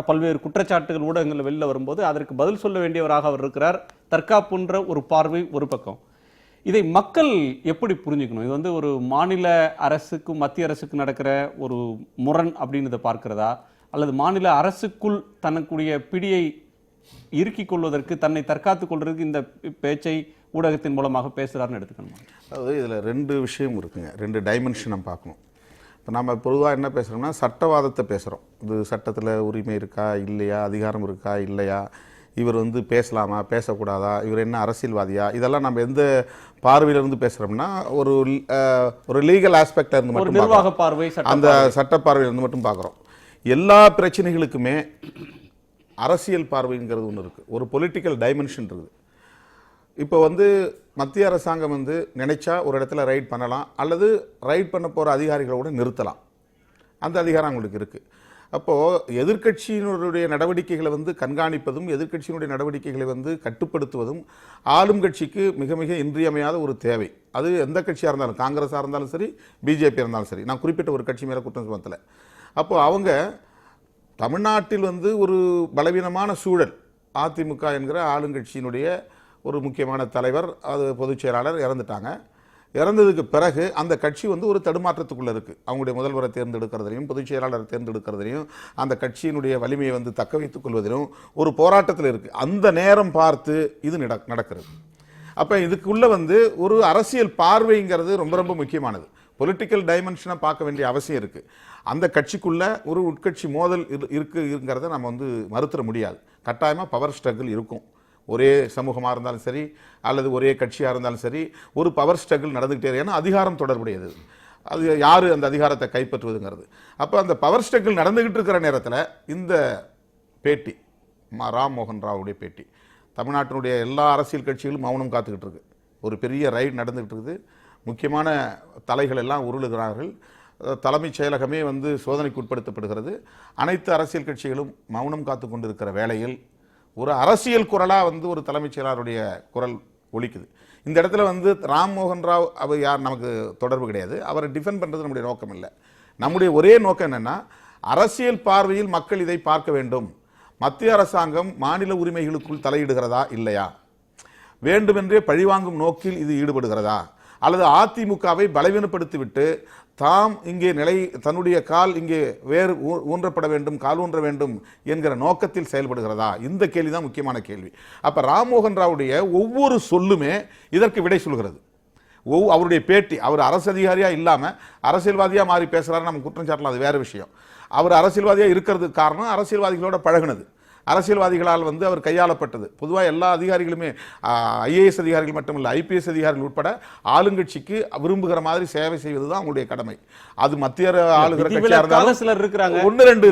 பல்வேறு குற்றச்சாட்டுகள் ஊடகங்களில் வெளில வரும்போது அதற்கு பதில் சொல்ல வேண்டியவராக அவர் இருக்கிறார். தற்காப்புன்ற ஒரு பார்வை ஒரு பக்கம். இதை மக்கள் எப்படி புரிஞ்சுக்கணும்? இது வந்து ஒரு மாநில அரசுக்கும் மத்திய அரசுக்கு நடக்கிற ஒரு முரண் அப்படின்னு இதை பார்க்கிறதா, அல்லது மாநில அரசுக்குள் தனக்குடைய பிடியை இறுக்கிக் கொள்வதற்கு, தன்னை தற்காத்துக் கொள்வதற்கு இந்த பேச்சை ஊடகத்தின் மூலமாக பேசுகிறார்னு எடுத்துக்கணுமா? அதாவது இதில் 2 விஷயம் இருக்குங்க, 2 டைமென்ஷன் நம்ம பார்க்கணும். இப்போ நம்ம பொதுவாக என்ன பேசுகிறோம்னா சட்டவாதத்தை பேசுகிறோம். இது சட்டத்தில் உரிமை இருக்கா இல்லையா, அதிகாரம் இருக்கா இல்லையா, இவர் வந்து பேசலாமா பேசக்கூடாதா, இவர் என்ன அரசியல்வாதியா, இதெல்லாம் நம்ம எந்த பார்வையிலிருந்து பேசுகிறோம்னா ஒரு லீகல் ஆஸ்பெக்டில் இருந்து மட்டும், நிர்வாக பார்வை, அந்த சட்ட பார்வையிலிருந்து மட்டும் பார்க்குறோம். எல்லா பிரச்சனைகளுக்குமே அரசியல் பார்வைங்கிறது ஒன்று இருக்குது, ஒரு பொலிட்டிக்கல் டைமென்ஷன் இருக்குது. இப்போ வந்து மத்திய அரசாங்கம் வந்து நினைச்சா ஒரு இடத்துல ரைட் பண்ணலாம், அல்லது ரைட் பண்ண போகிற அதிகாரிகளை கூட நிறுத்தலாம். அந்த அதிகாரம் அவங்களுக்கு இருக்குது. அப்போது எதிர்க்கட்சியினுடைய நடவடிக்கைகளை வந்து கண்காணிப்பதும் எதிர்க்கட்சியினுடைய நடவடிக்கைகளை வந்து கட்டுப்படுத்துவதும் ஆளும் கட்சிக்கு மிக மிக இன்றியமையாத ஒரு தேவை. அது எந்த கட்சியாக இருந்தாலும், காங்கிரஸாக இருந்தாலும் சரி, பிஜேபி இருந்தாலும் சரி. நான் குறிப்பிட்ட ஒரு கட்சி மேலே குற்றம் சுமத்தலை. அப்போது அவங்க தமிழ்நாட்டில் வந்து ஒரு பலவீனமான சூழல், அதிமுக என்கிற ஆளுங்கட்சியினுடைய ஒரு முக்கியமான தலைவர், அது பொதுச் செயலாளர் இறந்துட்டாங்க. இறந்ததுக்கு பிறகு அந்த கட்சி வந்து ஒரு தடுமாற்றத்துக்குள்ளே இருக்குது. அவங்களுடைய முதல்வரை தேர்ந்தெடுக்கிறதையும் பொதுச் செயலாளரை தேர்ந்தெடுக்கிறதையும் அந்த கட்சியினுடைய வலிமையை வந்து தக்க வைத்துக் கொள்வதிலும் ஒரு போராட்டத்தில் இருக்குது. அந்த நேரம் பார்த்து இது நடக்கிறது. அப்போ இதுக்குள்ளே வந்து ஒரு அரசியல் பார்வைங்கிறது ரொம்ப ரொம்ப முக்கியமானது. பொலிட்டிக்கல் டைமென்ஷனை பார்க்க வேண்டிய அவசியம் இருக்குது. அந்த கட்சிக்குள்ளே ஒரு உட்கட்சி மோதல் இருக்குங்கிறத நம்ம வந்து மறுத்துட முடியாது. கட்டாயமாக பவர் ஸ்ட்ரகிள் இருக்கும். ஒரே சமூகமாக இருந்தாலும் சரி அல்லது ஒரே கட்சியாக இருந்தாலும் சரி ஒரு பவர் ஸ்ட்ரகிள் நடந்துக்கிட்டே. ஏன்னா அதிகாரம் தொடர்புடையது. அது யார் அந்த அதிகாரத்தை கைப்பற்றுவதுங்கிறது. அப்போ அந்த பவர் ஸ்ட்ரகிள் நடந்துக்கிட்டு இருக்கிற நேரத்தில் இந்த பேட்டி, ராம்மோகன் ராவுடைய பேட்டி, தமிழ்நாட்டினுடைய எல்லா அரசியல் கட்சிகளும் மௌனம் காத்துக்கிட்டு இருக்கு. ஒரு பெரிய ரைடு நடந்துக்கிட்டு இருக்குது. முக்கியமான தலைகள் எல்லாம் உருளுகிறார்கள். தலைமைச் செயலகமே வந்து சோதனைக்கு உட்படுத்தப்படுகிறது. அனைத்து அரசியல் கட்சிகளும் மௌனம் காத்து கொண்டிருக்கிற வேளையில் ஒரு அரசியல் குரலாக வந்து ஒரு தலைமைச் செயலாளருடைய குரல் ஒலிக்குது. இந்த இடத்துல வந்து ராம்மோகன் ராவ் அவர் யார் நமக்கு தொடர்பு கிடையாது. அவரை டிஃபெண்ட் பண்ணுறது நம்முடைய நோக்கம் இல்லை. நம்முடைய ஒரே நோக்கம் என்னென்னா, அரசியல் பார்வையில் மக்கள் இதை பார்க்க வேண்டும். மத்திய அரசாங்கம் மாநில உரிமைகளுக்குள் தலையிடுகிறதா இல்லையா, வேண்டுமென்றே பழிவாங்கும் நோக்கில் இது ஈடுபடுகிறதா, அல்லது அதிமுகவை பலவீனப்படுத்திவிட்டு தாம் இங்கே தன்னுடைய கால் இங்கே வேறு ஊன்றப்பட வேண்டும், கால் ஊன்ற வேண்டும் என்கிற நோக்கத்தில் செயல்படுகிறதா? இந்த கேள்வி தான் முக்கியமான கேள்வி. அப்போ ராம்மோகன் ராவுடைய ஒவ்வொரு சொல்லுமே இதற்கு விடை சொல்கிறது. அவருடைய பேட்டி, அவர் அரசு அதிகாரியாக இல்லாமல் அரசியல்வாதியாக மாறி பேசுகிறாரு, நம்ம குற்றம் சாட்டலாம், அது வேறு விஷயம். அவர் அரசியல்வாதியாக இருக்கிறதுக்கு காரணம் அரசியல்வாதிகளோட பழகுனது, அரசியல்வாதிகளால் வந்து அவர் கையாளப்பட்டது. பொதுவாக எல்லா அதிகாரிகளுமே, ஐஏஎஸ் அதிகாரிகள் மட்டுமில்லை, ஐபிஎஸ் அதிகாரிகள் உட்பட ஆளுங்கட்சிக்கு விரும்புகிற மாதிரி சேவை செய்வது தான் அவங்களுடைய கடமை. அது மத்திய ஆளுகிற கட்சியாக இருந்தாலும் சிலர் இருக்காங்க, ஒன்று ரெண்டு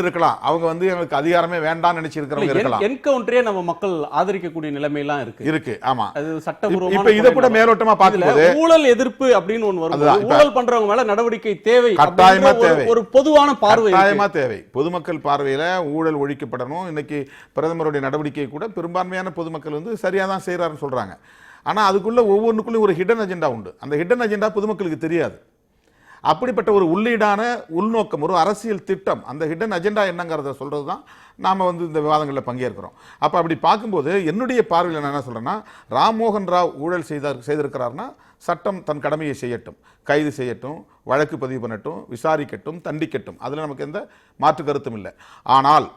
இருக்கலாம். அவங்க வந்து எங்களுக்கு அதிகாரமே வேண்டாம்னு நினைச்சிருக்கிறவங்க இருக்கலாம். என்கவுண்டரே நம்ம மக்கள் ஆதரிக்கக்கூடிய நிலைமையெல்லாம் இருக்கு. ஆமா, அது சட்டபூர்வமா. இப்ப இத கூட மேலோட்டமா பார்க்கும்போது ஊழல் எதிர்ப்பு அப்படின்னு ஒன்று வரும். ஊழல் பண்றவங்க மேல நடவடிக்கை தேவை, கட்டாயமா தேவை, ஒரு பொதுவான பார்வை கட்டாயமா தேவை. பொதுமக்கள் பார்வையில ஊழல் ஒழிக்கப்படணும். இன்னைக்கு பிரதமருடைய நடவடிக்கை கூட பெரும்பான்மையான பொதுமக்கள் வந்து சரியா தான் செய்யறாருன்னு சொல்றாங்க. ஆனா அதுக்குள்ள ஒவ்வொன்றுக்குள்ளும் ஒரு ஹிடன் அஜெண்டா உண்டு. அந்த ஹிடன் அஜெண்டா பொதுமக்களுக்கு தெரியாது. அப்படிப்பட்ட ஒரு உள்ளீடான உள்நோக்கம், ஒரு அரசியல் திட்டம், அந்த ஹிடன் அஜெண்டா என்னங்கிறத சொல்றது தான் நாம வந்து இந்த விவாதங்களில் பங்கேற்கிறோம். அப்ப அப்படி பார்க்கும்போது என்னுடைய பார்வையில் நான் என்ன சொல்றேன்னா, ராம்மோகன் ராவ் ஊழல் செய்திருக்கிறார்னா சட்டம் தன் கடமையை செய்யட்டும், கைது செய்யட்டும், வழக்கு பதிவு பண்ணட்டும், விசாரிக்கட்டும், தண்டிக்கட்டும். அதுல நமக்கு எந்த மாற்று கருத்தும் இல்லை. ஆனால்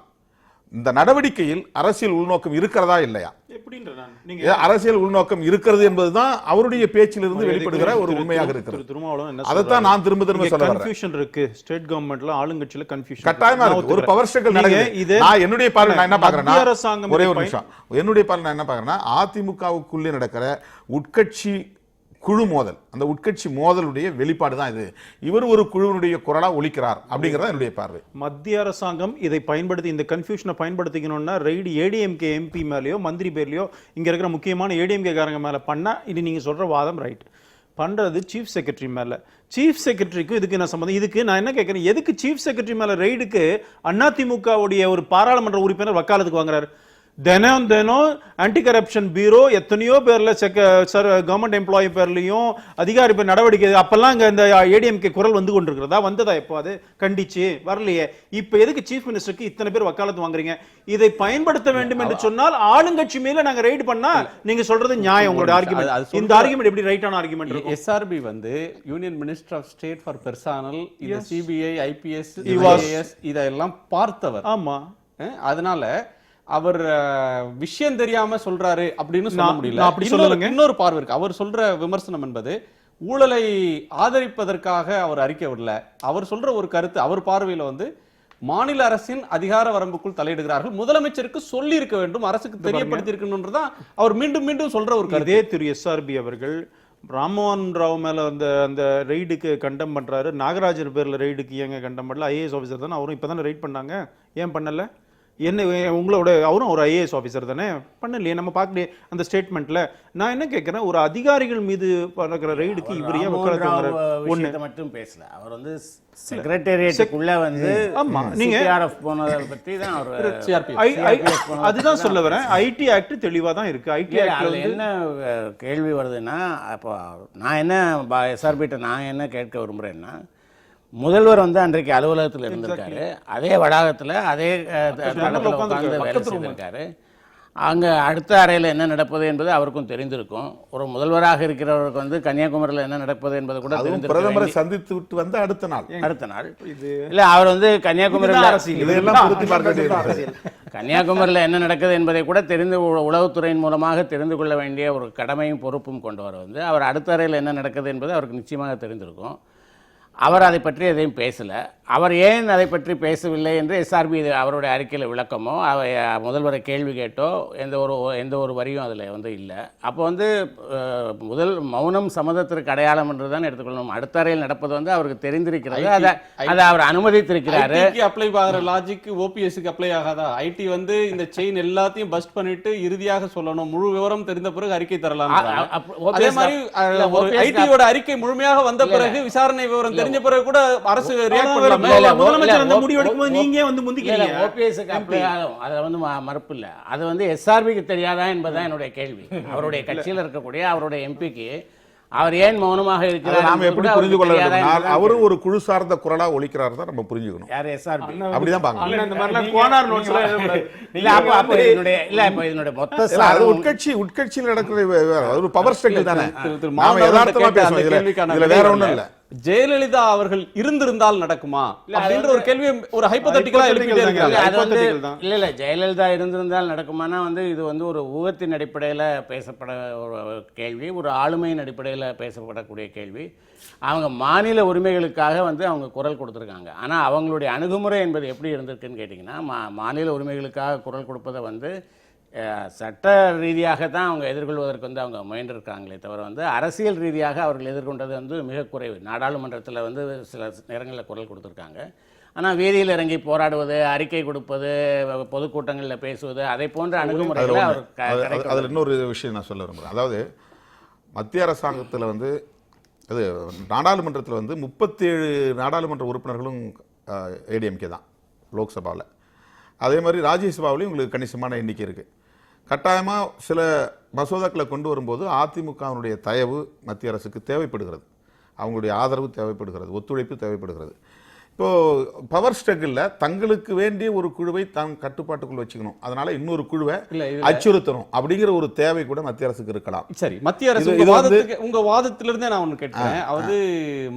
இந்த நடவடிக்கையில் அரசியல் உள்நோக்கம் இருக்கிறதா இல்லையா? அரசியல் உள்நோக்கம் இருக்கிறது என்பதுதான் அவருடைய பேச்சிலிருந்து வெளிப்படுகிற ஒரு உண்மையாக இருக்கிறது. அதைத்தான் நான் திரும்ப திரும்ப சொல்ல கன்ஃபியூஷன் இருக்கு. ஸ்டேட் கவர்மெண்ட்ல ஆளுங்கட்சியில கன்ஃபியூஷன் கட்டாயமா இருக்கு. ஒரு பவர் ஸ்ட்ரகிள் நடக்குது. நான் என்னுடைய பார்வை நான் என்ன பார்க்கறேன்னா, ஒரே ஒரு நிமிஷம், என்னுடைய பார்வை நான் என்ன பார்க்கறேன்னா, அதிமுகவுக்குள்ளே நடக்கிற உட்கட்சி குழு மோதல், அந்த உட்கட்சி மோதலுடைய வெளிப்பாடு தான் இது. இவர் ஒரு குழுவினுடைய குரலா ஒலிக்கிறார் அப்படிங்கறத என்னுடைய பார்வை. மத்திய அரசாங்கம் இதை பயன்படுத்தி, இந்த கன்ஃபியூஷனை பயன்படுத்திக்கணும்னா ரைடு ஏடிஎம்கே எம்பி மேலேயோ மந்திரி பேர்லையோ இங்க இருக்கிற முக்கியமான ஏடிஎம்கே காரங்க மேல பண்ணா, இது நீங்க சொல்ற வாதம் ரைட். பண்றது சீஃப் செக்ரட்டரி மேல. சீஃப் செக்ரட்டரிக்கு இதுக்கு என்ன சம்பந்தம்? இதுக்கு நான் என்ன கேட்கிறேன், எதுக்கு சீஃப் செக்ரட்டரி மேல ரைடுக்கு அதிமுகவுடைய ஒரு பாராளுமன்ற உறுப்பினர் வக்காலத்துக்கு வாங்குறாரு? தினம் ஆன்டி கரப்ஷன் பியூரோ எத்தனையோ பேர்ல கவர்மெண்ட் எம்ப்ளாயி பேர்லயும் அதிகாரி பேர் நடவடிக்கை, அப்பெல்லாம் இந்த ஏடிஎம்கே குரல் வந்து கொண்டிருக்கிறதா? வந்ததா எப்போ? அது கண்டிச்சு வரலையே. இப்ப எதுக்கு சீஃப் மினிஸ்டருக்கு இத்தனை பேர் வக்காலத்து வாங்குறீங்க? இதை பயன்படுத்த வேண்டும் என்று சொன்னால் ஆளுங்கட்சி மேல நாங்க ரைடு பண்ணா நீங்க சொல்றது நியாயம். உங்களுடைய ஆர்குமெண்ட், இந்த ஆர்குமெண்ட் எப்படி ரைட்டான ஆர்குமெண்ட் இருக்கும்? எஸ்ஆர்பி வந்து union minister of state for personnel, இந்த சிபிஐ, ஐபிஎஸ், ஐஏஎஸ் இதெல்லாம் பார்த்தவர். ஆமா, அதனால அவர் விஷயம் தெரியாம சொல்றாரு அப்படின்னு சொல்ல முடியல. அப்படி சொல்லலங்க. இன்னொரு பார்வை இருக்கு. அவர் சொல்ற விமர்சனம் என்பது ஊழலை ஆதரிப்பதற்காக அவர் அறிக்கை விடல. அவர் சொல்ற ஒரு கருத்து, அவர் பார்வையில வந்து மாநில அரசின் அதிகார வரம்புக்குள் தலையிடுகிறார்கள், முதலமைச்சருக்கு சொல்லி இருக்க வேண்டும், அரசுக்கு தெரியப்படுத்தி இருக்கணும்ன்றதான் அவர் மீண்டும் மீண்டும் சொல்ற ஒரு கருத்து. இதே திரு எஸ்ஆர்பி அவர்கள் ராம்மோகன் ராவ் மேல அந்த ரெய்டுக்கு கண்டம் பண்றாரு. நாகராஜன் பேர்ல ரெய்டுக்கு ஏங்க கண்டம் பண்ணல? ஐஏஎஸ் ஆஃபீஸர் தானே, அவரும் இப்பதானே ரைட் பண்ணாங்க, ஏன் பண்ணல? என்ன உங்களோட அவரும் ஒரு ஐஏஎஸ் ஆஃபீஸர் தானே, பண்ணலையே நம்ம பார்க்கலையே அந்த ஸ்டேட்மெண்ட்ல. நான் என்ன கேட்கிறேன், ஒரு அதிகாரிகள் மீது பார்க்கிற ரெய்டுக்கு இவர் ஏன் வக்காலத்துங்கிற ஒண்ணு விஷயத்தை மட்டும் பேசல. அவர் வந்து செக்ரட்டேரியட்டுக்குள்ள வந்து ஆமா, நீங்க சிஆர்எஃப் போனதை பத்தி தான் அவர் அதுதான் சொல்ல வரேன். ஐடி ஆக்ட் தெளிவா தான் இருக்கு. ஐடி ஆக்ட் அதுல என்ன கேள்வி வருதுன்னா, அப்போ நான் என்ன எஸ்ஆர்பிட்ட நான் என்ன கேட்க விரும்புறேன்னா, முதல்வர் வந்து அன்றைக்கு அலுவலகத்தில் இருந்திருக்காரு, அதே வளாகத்தில் அதே தளத்தில் உட்கார்ந்து வேலை செய்திருக்காரு. அங்கே அடுத்த அறையில் என்ன நடப்பது என்பது அவருக்கும் தெரிந்திருக்கும். ஒரு முதல்வராக இருக்கிறவருக்கு வந்து கன்னியாகுமரியில் என்ன நடப்பது என்பது கூட அதுவும் பிரதமரை சந்தித்து விட்டு வந்து அடுத்த நாள் இல்லை, அவர் வந்து கன்னியாகுமரியில் கன்னியாகுமரியில் என்ன நடக்குது என்பதை கூட தெரிந்து உளவுத்துறையின் மூலமாக தெரிந்து கொள்ள வேண்டிய ஒரு கடமையும் பொறுப்பும் கொண்டவர் வந்து அவர் அடுத்த அறையில் என்ன நடக்குது என்பது அவருக்கு நிச்சயமாக தெரிந்திருக்கும். அவர் அதை பற்றி எதையும் பேசலை. அவர் ஏன் அதை பற்றி பேசவில்லை என்று எஸ்ஆர்பி அவருடைய அறிக்கையில் விளக்கமோ முதல்வரை கேள்வி கேட்டோ எந்த ஒரு வரியும் அதில் வந்து இல்லை. அப்போ வந்து மௌனம் சம்மதத்திற்கு அடையாளம் என்று தான் எடுத்துக்கொள்ளணும். அடுத்த அறையில் நடப்பது வந்து அவருக்கு தெரிந்திருக்கிறது, அதை அவர் அனுமதித்திருக்கிறாரு. அப்ளை ஆகிற லாஜிக் ஓபிஎஸ்க்கு அப்ளை ஆகாதா? ஐடி வந்து இந்த செயின் எல்லாத்தையும் பஸ்ட் பண்ணிட்டு இறுதியாக சொல்லணும், முழு விவரம் தெரிந்த பிறகு அறிக்கை தரலாம். அதே மாதிரி ஐடியோட அறிக்கை முழுமையாக வந்த பிறகு விசாரணை விவரம் தெரிஞ்ச பிறகு கூட அரசு ரியாக்ட் பண்ணலாம். முதலமைச்சர் அந்த முடிவு எடுக்கும்போது நீங்க வந்து முந்திக்கிறீங்க. ஓபிஎஸ்க்கு அப்ளை ஆகும், அதை வந்து மறுப்பு இல்லை. அது வந்து எஸ்ஆர்பிக்கு தெரியாதா என்பதுதான் என்னுடைய கேள்வி. அவருடைய கட்சியில் இருக்கக்கூடிய அவருடைய எம்பிக்கு அவர் ஏன் மௌனமாக இருக்கிறார் நாம எப்படி புரிந்து கொள்ள வேண்டும்? அவரும் ஒரு குழு சார்ந்த குரலா ஒலிக்கிறார் தான் நம்ம புரிஞ்சுக்கணும். யார் எஸ்ஆர்பி அப்படிதான் பாக்கணும். இந்த மாதிரிலாம் கோனார் நோட்ஸ்ல இல்ல அப்ப இதனுடைய மொத்த அது உட்கட்சியில் நடக்கிற ஒரு பவர் ஸ்ட்ரக்சர் தானே. நாம யதார்த்தமா பேசுவோம். இதுல வேற ஒண்ணும் இல்ல. ஜெயலலிதா அவர்கள் இருந்திருந்தால் நடக்குமா அப்படின்ற ஒரு கேள்வி ஒரு ஹைப்போதெட்டிக்கலா எழுப்பிட்டே இருக்காங்க. இல்ல ஜெயலலிதா இருந்திருந்தால் நடக்குமானா வந்து இது வந்து ஒரு ஊகத்தின் அடிப்படையில் பேசப்பட ஒரு கேள்வி, ஒரு ஆளுமையின் அடிப்படையில் பேசப்படக்கூடிய கேள்வி. அவங்க மாநில உரிமைகளுக்காக வந்து அவங்க குரல் கொடுத்துருக்காங்க. ஆனால் அவங்களுடைய அணுகுமுறை என்பது எப்படி இருந்திருக்குன்னு கேட்டிங்கன்னா, மாநில உரிமைகளுக்காக குரல் கொடுப்பதை வந்து சட்ட ரீதியாக தான் அவங்க எதிர்கொள்வதற்கு வந்து அவங்க முயன்றிருக்காங்களே தவிர வந்து அரசியல் ரீதியாக அவர்கள் எதிர்கொண்டது வந்து மிக குறைவு. நாடாளுமன்றத்தில் வந்து சில நேரங்களில் குரல் கொடுத்துருக்காங்க. ஆனால் வீதியில் இறங்கி போராடுவது, அறிக்கை கொடுப்பது, பொதுக்கூட்டங்களில் பேசுவது, அதை போன்ற அணுகுமுறைகளை அவர் அதில் இன்னொரு விஷயம் நான் சொல்ல விரும்புகிறேன். அதாவது மத்திய அரசாங்கத்தில் வந்து அது நாடாளுமன்றத்தில் வந்து 37 நாடாளுமன்ற உறுப்பினர்களும் ஏடிஎம்கே தான் லோக்சபாவில். அதே மாதிரி ராஜ்யசபாவிலையும் உங்களுக்கு கணிசமான எண்ணிக்கை இருக்குது. கட்டாயமாக சில மசோதாக்களை கொண்டு வரும்போது அதிமுகவினுடைய தயவு மத்திய அரசுக்கு தேவைப்படுகிறது, அவங்களுடைய ஆதரவு தேவைப்படுகிறது, ஒத்துழைப்பு தேவைப்படுகிறது. இப்போது பவர் ஸ்ட்ரகிளில் தங்களுக்கு வேண்டிய ஒரு குழுவை தான் கட்டுப்பாட்டுக்குள் வச்சுக்கணும், அதனால இன்னொரு குழுவை அச்சுறுத்தணும் அப்படிங்கிற ஒரு தேவை கூட மத்திய அரசுக்கு இருக்கலாம். சரி, மத்திய அரசு உங்க வாதத்திலிருந்தே நான் ஒன்று கேட்கிறேன். அதாவது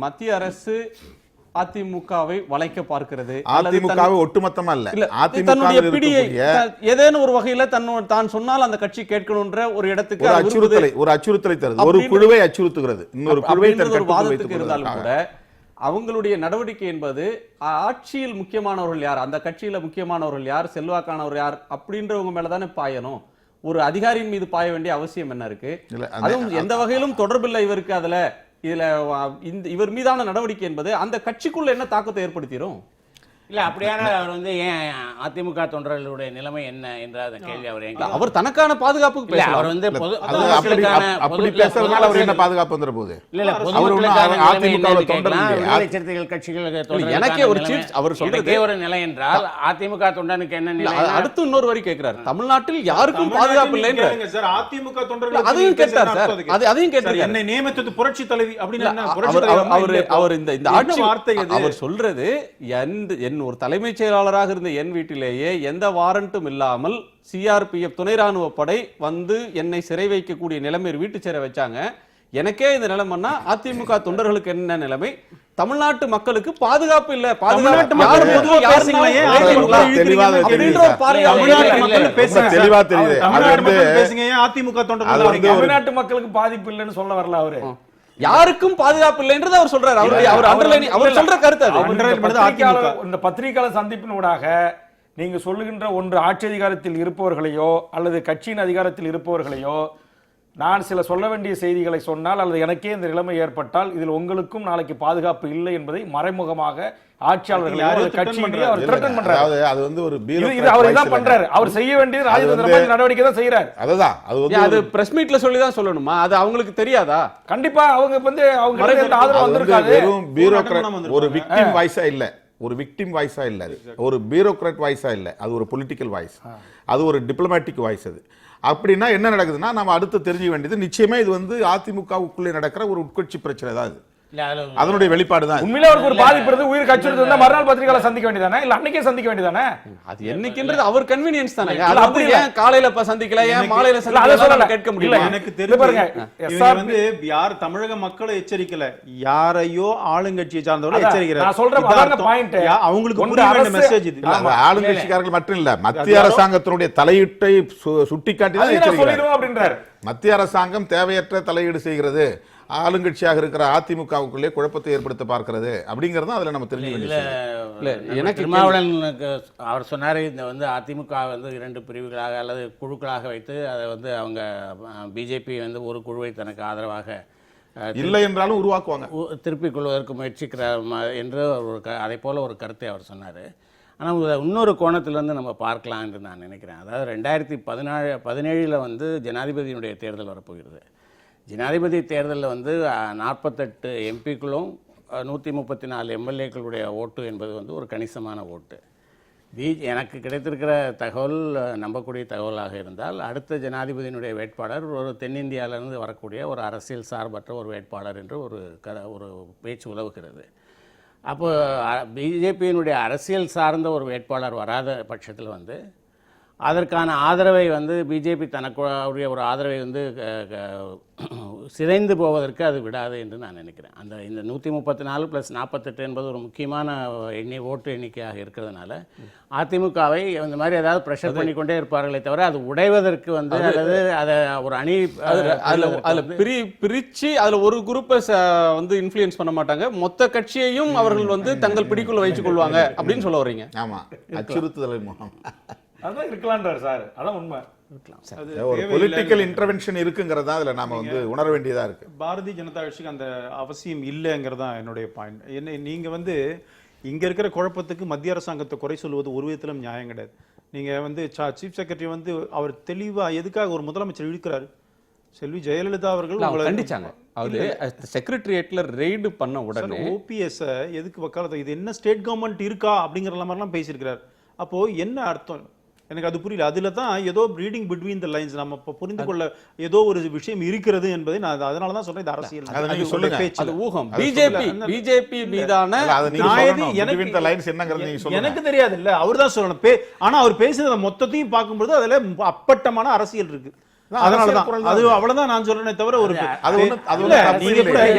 மத்திய அரசு அதிமுகவை வளைக்க பார்க்கிறது, அதிமுகவை ஒட்டுமொத்தமா இல்ல, தன்னுடைய பிடியை ஏதேனும் ஒரு வகையில தான் சொன்னால் அந்த கட்சி கேட்கணும்ன்ற ஒரு இடத்துக்கு அச்சுறுத்தலை தருது, ஒரு குழுவை அச்சுறுத்துகிறது, இன்னொரு குழுவை ஒரு வாதத்துக்கு இருந்தாலும் கூட அவங்களுடைய நடவடிக்கை என்பது ஆட்சியில் முக்கியமானவர்கள் யார், அந்த கட்சியில முக்கியமானவர்கள் யார், செல்வாக்கானவர் யார் அப்படின்றவங்க மேலதானே பாயணும். ஒரு அதிகாரியின் மீது பாய வேண்டிய அவசியம் என்ன இருக்கு? அதுவும் எந்த வகையிலும் தொடர்பில்லை இவருக்கு. அதுல இவர் மீதான நடவடிக்கை என்பது அந்த கட்சிக்குள்ள என்ன தாக்கத்தை ஏற்படுத்திடும்? இல்ல அப்படியான அவர் வந்து ஏன் அதிமுக தொண்டர்களுடைய நிலைமை என்ன என்ற அந்த கேள்வி அவர் தனக்கான பாதுகாப்புக்கு பேசலாம். அவர் வந்து அப்படி பேசுறதுனால அவர் என்ன பாதுகாப்பு வந்துற போகுது? இல்ல அதிமுக சிறுத்தைகள் கட்சிகள் எனக்கே ஒரு சீஃப் அவர் சொல்றதே ஒரு நிலை என்றால் அதிமுக தொண்டனுக்கு என்ன நிலை? அடுத்து இன்னொரு வரி கேட்கிறார், தமிழ்நாட்டில் யாருக்கும் பாதுகாப்பு இல்லைன்ற சார். அதிமுக தொண்டர்கள் அதையும் கேட்டார் சார், அதையும் கேட்டார். என்னை நியமித்தது புரட்சி தலைவி அப்படின்னு அவர் இந்த ஆட்சி வார்த்தை அவர் சொல்றது ஒரு தலைமைச் செயலாளராக இருந்த என் வீட்டிலேயே எந்த வாரண்ட்டும் இல்லாமல் சிஆர்பிஎஃப் துணை ராணுவ படை வந்து என்னை சிறை வைக்கக்கூடிய நிலைமை வீட்டு சிறை வச்சாங்க. எனக்கே இந்த நிலைமைன்னா அதிமுக தொண்டர்களுக்கு என்ன நிலைமை? தமிழ்நாட்டு மக்களுக்கு பாதுகாப்பு இல்ல. தமிழ்நாட்டு மக்களுக்கு பாதிப்பு இல்லைன்னு சொல்ல வரல அவரு. யாருக்கும் பாதுகாப்பு இல்லைன்றது அவர் சொல்றாரு. அவர் சொல்ற கருத்து இந்த பத்திரிகையாளர் சந்திப்பின் ஊடாக நீங்க சொல்லுகின்ற ஒன்று ஆட்சி அதிகாரத்தில் இருப்பவர்களையோ அல்லது கட்சியின் அதிகாரத்தில் இருப்பவர்களையோ நான் சில சொல்ல வேண்டிய செய்திகளை சொன்னால் அல்லது எனக்கே இந்த நிலைமை ஏற்பட்டால் இதில் உங்களுக்கும் நாளைக்கு பாதுகாப்பு இல்லை என்பதை மறைமுகமாக ஆட்சியாளர்கள் கட்சியிலேயே அவர் த்ரெட்டன் பண்றாரு. அதாவது அது வந்து ஒரு இது அவர் இதான் பண்றாரு. அவர் செய்ய வேண்டியது ராஜேந்திர பாலாஜி நடவடிக்கை தான் செய்யறாரு. அதுதான் அது பிரஸ் மீட்ல சொல்லி தான் சொல்லணுமா? அது அவங்களுக்கு தெரியாதா? கண்டிப்பா அவங்க வந்து அவங்க ஆதரவு வந்திருக்காது. வெறும் பியூரோக்ராட் ஒரு விக்டிம் வாய்ஸா இல்ல, ஒரு விக்டிம் வாய்ஸா இல்ல, அது ஒரு பியூரோக்ராட் வாய்ஸா இல்ல, அது ஒரு பொலிட்டிக்கல் வாய்ஸ், அது ஒரு டிப்ளமேட்டிக் வாய்ஸ். அது அப்படின்னா என்ன நடக்குதுன்னா நம்ம அடுத்து தெரிஞ்சுக்க வேண்டியது நிச்சயமா இது வந்து அதிமுகவுக்குள்ளே நடக்கிற ஒரு உட்கட்சி பிரச்சனை தான். அது அதனுடைய வெளிப்பாடு தான். உண்மையிலே அவருக்கு ஒரு பாதிப்பு இருந்து உயிருக்கு அச்சுறுத்தல் இருந்தா மறுநாள் பத்திரிகையாளர் சந்திக்க வேண்டியதானே, இல்ல அன்னைக்கே சந்திக்க வேண்டியதானே? அது என்னைக்குன்றது அவர் கன்வீனியன்ஸ் தானே. அது அப்படி ஏன் காலையில சந்திக்கல, ஏன் மாலையில சந்திக்கல கேட்க முடியல. எனக்கு தெரிஞ்சு பாருங்க, வந்து யார் தமிழக மக்களை எச்சரிக்கல, யாரையோ ஆளுங்கட்சியை சார்ந்தவரை எச்சரிக்கிறார். நான் சொல்றேன் அதாங்க பாயிண்ட். அவங்களுக்கு புரிய வேண்டிய மெசேஜ் இது. ஆளுங்கட்சிக்காரர்கள் மட்டும் இல்ல, மத்திய அரசாங்கத்தினுடைய தலையீட்டை சுட்டிக்காட்டி தான் எச்சரிக்கிறார் அப்படின்றார். மத்திய அரசாங்கம் தேவையற்ற தலையீடு செய்கிறது, ஆளுங்கட்சியாக இருக்கிற அதிமுகவுக்குள்ளே குழப்பத்தை ஏற்படுத்த பார்க்கிறது அப்படிங்கறது அதுல நம்ம தெரிஞ்சுக்கல. எனக்கு திருமாவளவனுக்கு அவர் சொன்னாரு, இந்த வந்து அதிமுக வந்து 2 பிரிவுகளாக அல்லது குழுக்களாக வைத்து அதை வந்து அவங்க பிஜேபி வந்து ஒரு குழுவை தனக்கு ஆதரவாக இல்லை என்றாலும் உருவாக்குவாங்க, திருப்பிக் கொள்வதற்கு முயற்சிக்கிற என்று அதை போல ஒரு கருத்தை அவர் சொன்னார். ஆனால் இன்னொரு கோணத்திலிருந்து நம்ம பார்க்கலாம் என்று நான் நினைக்கிறேன். அதாவது 2017 வந்து ஜனாதிபதியினுடைய தேர்தல் வரப்போகிறது. ஜனாதிபதி தேர்தலில் வந்து 48 எம்பிக்களும் 134 எம்எல்ஏக்களுடைய ஓட்டு என்பது வந்து ஒரு கணிசமான ஓட்டு. எனக்கு கிடைத்திருக்கிற தகவல் நம்பக்கூடிய தகவலாக இருந்தால் அடுத்த ஜனாதிபதியினுடைய வேட்பாளர் ஒரு தென்னிந்தியாவிலிருந்து வரக்கூடிய ஒரு அரசியல் சார்பற்ற ஒரு வேட்பாளர் என்று ஒரு பேச்சு உலவுகிறது. அப்போ பிஜேபியினுடைய அரசியல் சார்ந்த ஒரு வேட்பாளர் வராத பட்சத்தில் வந்து அதற்கான ஆதரவை வந்து பிஜேபி தனக்குடைய ஒரு ஆதரவை வந்து சிதைந்து போவதற்கு அது விடாது என்று நான் நினைக்கிறேன். இந்த 134 + 48 என்பது ஒரு முக்கியமான ஓட்டு எண்ணிக்கையாக இருக்கிறதுனால அதிமுகவை இந்த மாதிரி ஏதாவது ப்ரெஷர் பண்ணிக்கொண்டே இருப்பார்களே தவிர அது உடைவதற்கு வந்து அல்லது அதை ஒரு அணி பிரிச்சு அதுல ஒரு குரூப்பை வந்து இன்ஃப்ளூயன்ஸ் பண்ண மாட்டாங்க, மொத்த கட்சியையும் அவர்கள் வந்து தங்கள் பிடிக்குள்ள வைத்துக் கொள்வாங்க அப்படின்னு சொல்ல வர்றீங்க. ஆமா, அச்சுறுத்துதலை அதான் இருக்கலாம்ன்றார் சார். அதான் உண்மை. ஒரு பொலிட்டிக்கல் இன்டர்வென்ஷன் இருக்குங்கிறதா அதுல நாம வந்து உணர வேண்டியதா இருக்கு. பாரதிய ஜனதா கட்சிக்கு அந்த அவசியம் இல்லைங்கிறதா என்னுடைய பாயிண்ட். என்ன நீங்க வந்து இங்க இருக்கிற குழப்பத்துக்கு மத்திய அரசாங்கத்தை குறை சொல்வது ஒரு விதத்திலும் நியாயம் கிடையாது. நீங்க வந்து சீஃப் செக்ரட்டரி வந்து அவர் தெளிவா எதுக்காக ஒரு முதலமைச்சர் இழுக்கிறாரு, செல்வி ஜெயலலிதா அவர்கள் கண்டிச்சாங்க. அது செக்ரட்டரியேட்ல ரெய்டு பண்ண உடனே ஓபிஎஸ் எதுக்கு வக்காலத்து, இது என்ன ஸ்டேட் கவர்மெண்ட் இருக்கா அப்படிங்கிற மாதிரிலாம் பேசியிருக்கிறார். அப்போ என்ன அர்த்தம் எனக்கு அது புரியல. அதுல தான் ஏதோ ரீடிங் பிட்வீன் தி லைன்ஸ் நம்ம புரிந்து கொள்ள ஏதோ ஒரு விஷயம் இருக்கிறது என்பதை நான் அதனால தான் சொல்றேன். இது அரசியல், அது ஊகம். பிஜேபி மீதான எனக்கு தெரியாது இல்ல, அவர் தான் சொல்லணும். ஆனா அவர் பேசுறத மொத்தத்தையும் பார்க்கும்போது அதுல அப்பட்டமான அரசியல் இருக்கு. அதனாலதான் அது அவ்வளவுதான் நான் சொல்றேனே தவிர ஒரு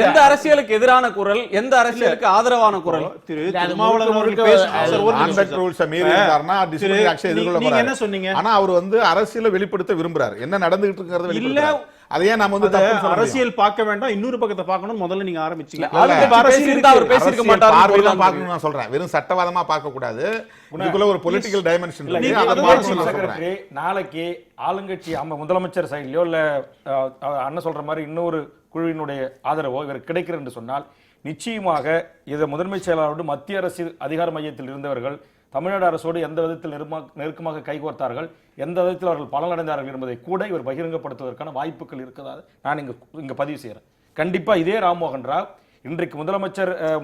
எந்த அரசியலுக்கு எதிரான குரல், எந்த அரசியலுக்கு ஆதரவான குரல் திரு திருமாவளவன் அவர்கள் என்ன சொன்னீங்க? ஆனா அவர் வந்து அரசியலை வெளிப்படுத்த விரும்புறாரு, என்ன நடந்துகிட்டு இருக்கிறது இல்ல, அதையே நாம வந்து அரசியல் பார்க்க வேண்டாம், இன்னொரு பக்கத்தை பார்க்கணும். முதல்ல நீங்க ஆரம்பிச்சீங்க. நான் சொல்றேன், வெறும் சட்டவாதமா பார்க்க கூடாது, இதுக்குள்ள ஒரு பொலிட்டிக்கல் டைமென்ஷன் இருக்கு. நாளைக்கு ஆளுங்கட்சி முதலமைச்சர் சைட்லயோ இல்ல அண்ணன் சொல்ற மாதிரி இன்னொரு குழுவினுடைய ஆதரவோ இவர் கிடைக்கிறது என்று சொன்னால் நிச்சயமாக இதை முதன்மை செயலாளரோடு மத்திய அரசு அதிகார மையத்தில் இருந்தவர்கள் தமிழ்நாடு அரசோடு எந்த விதத்தில் நெருக்கமாக கைகோர்த்தார்கள், எந்த விதத்தில் அவர்கள் பலனடைந்தார்கள் என்பதை கூட இவர் பகிரங்கப்படுத்துவதற்கான வாய்ப்புகள் இருக்கிறதா நான் இங்க பதிவு செய்கிறேன். கண்டிப்பா இதே ராம்மோகன் ராவ் இன்றைக்கு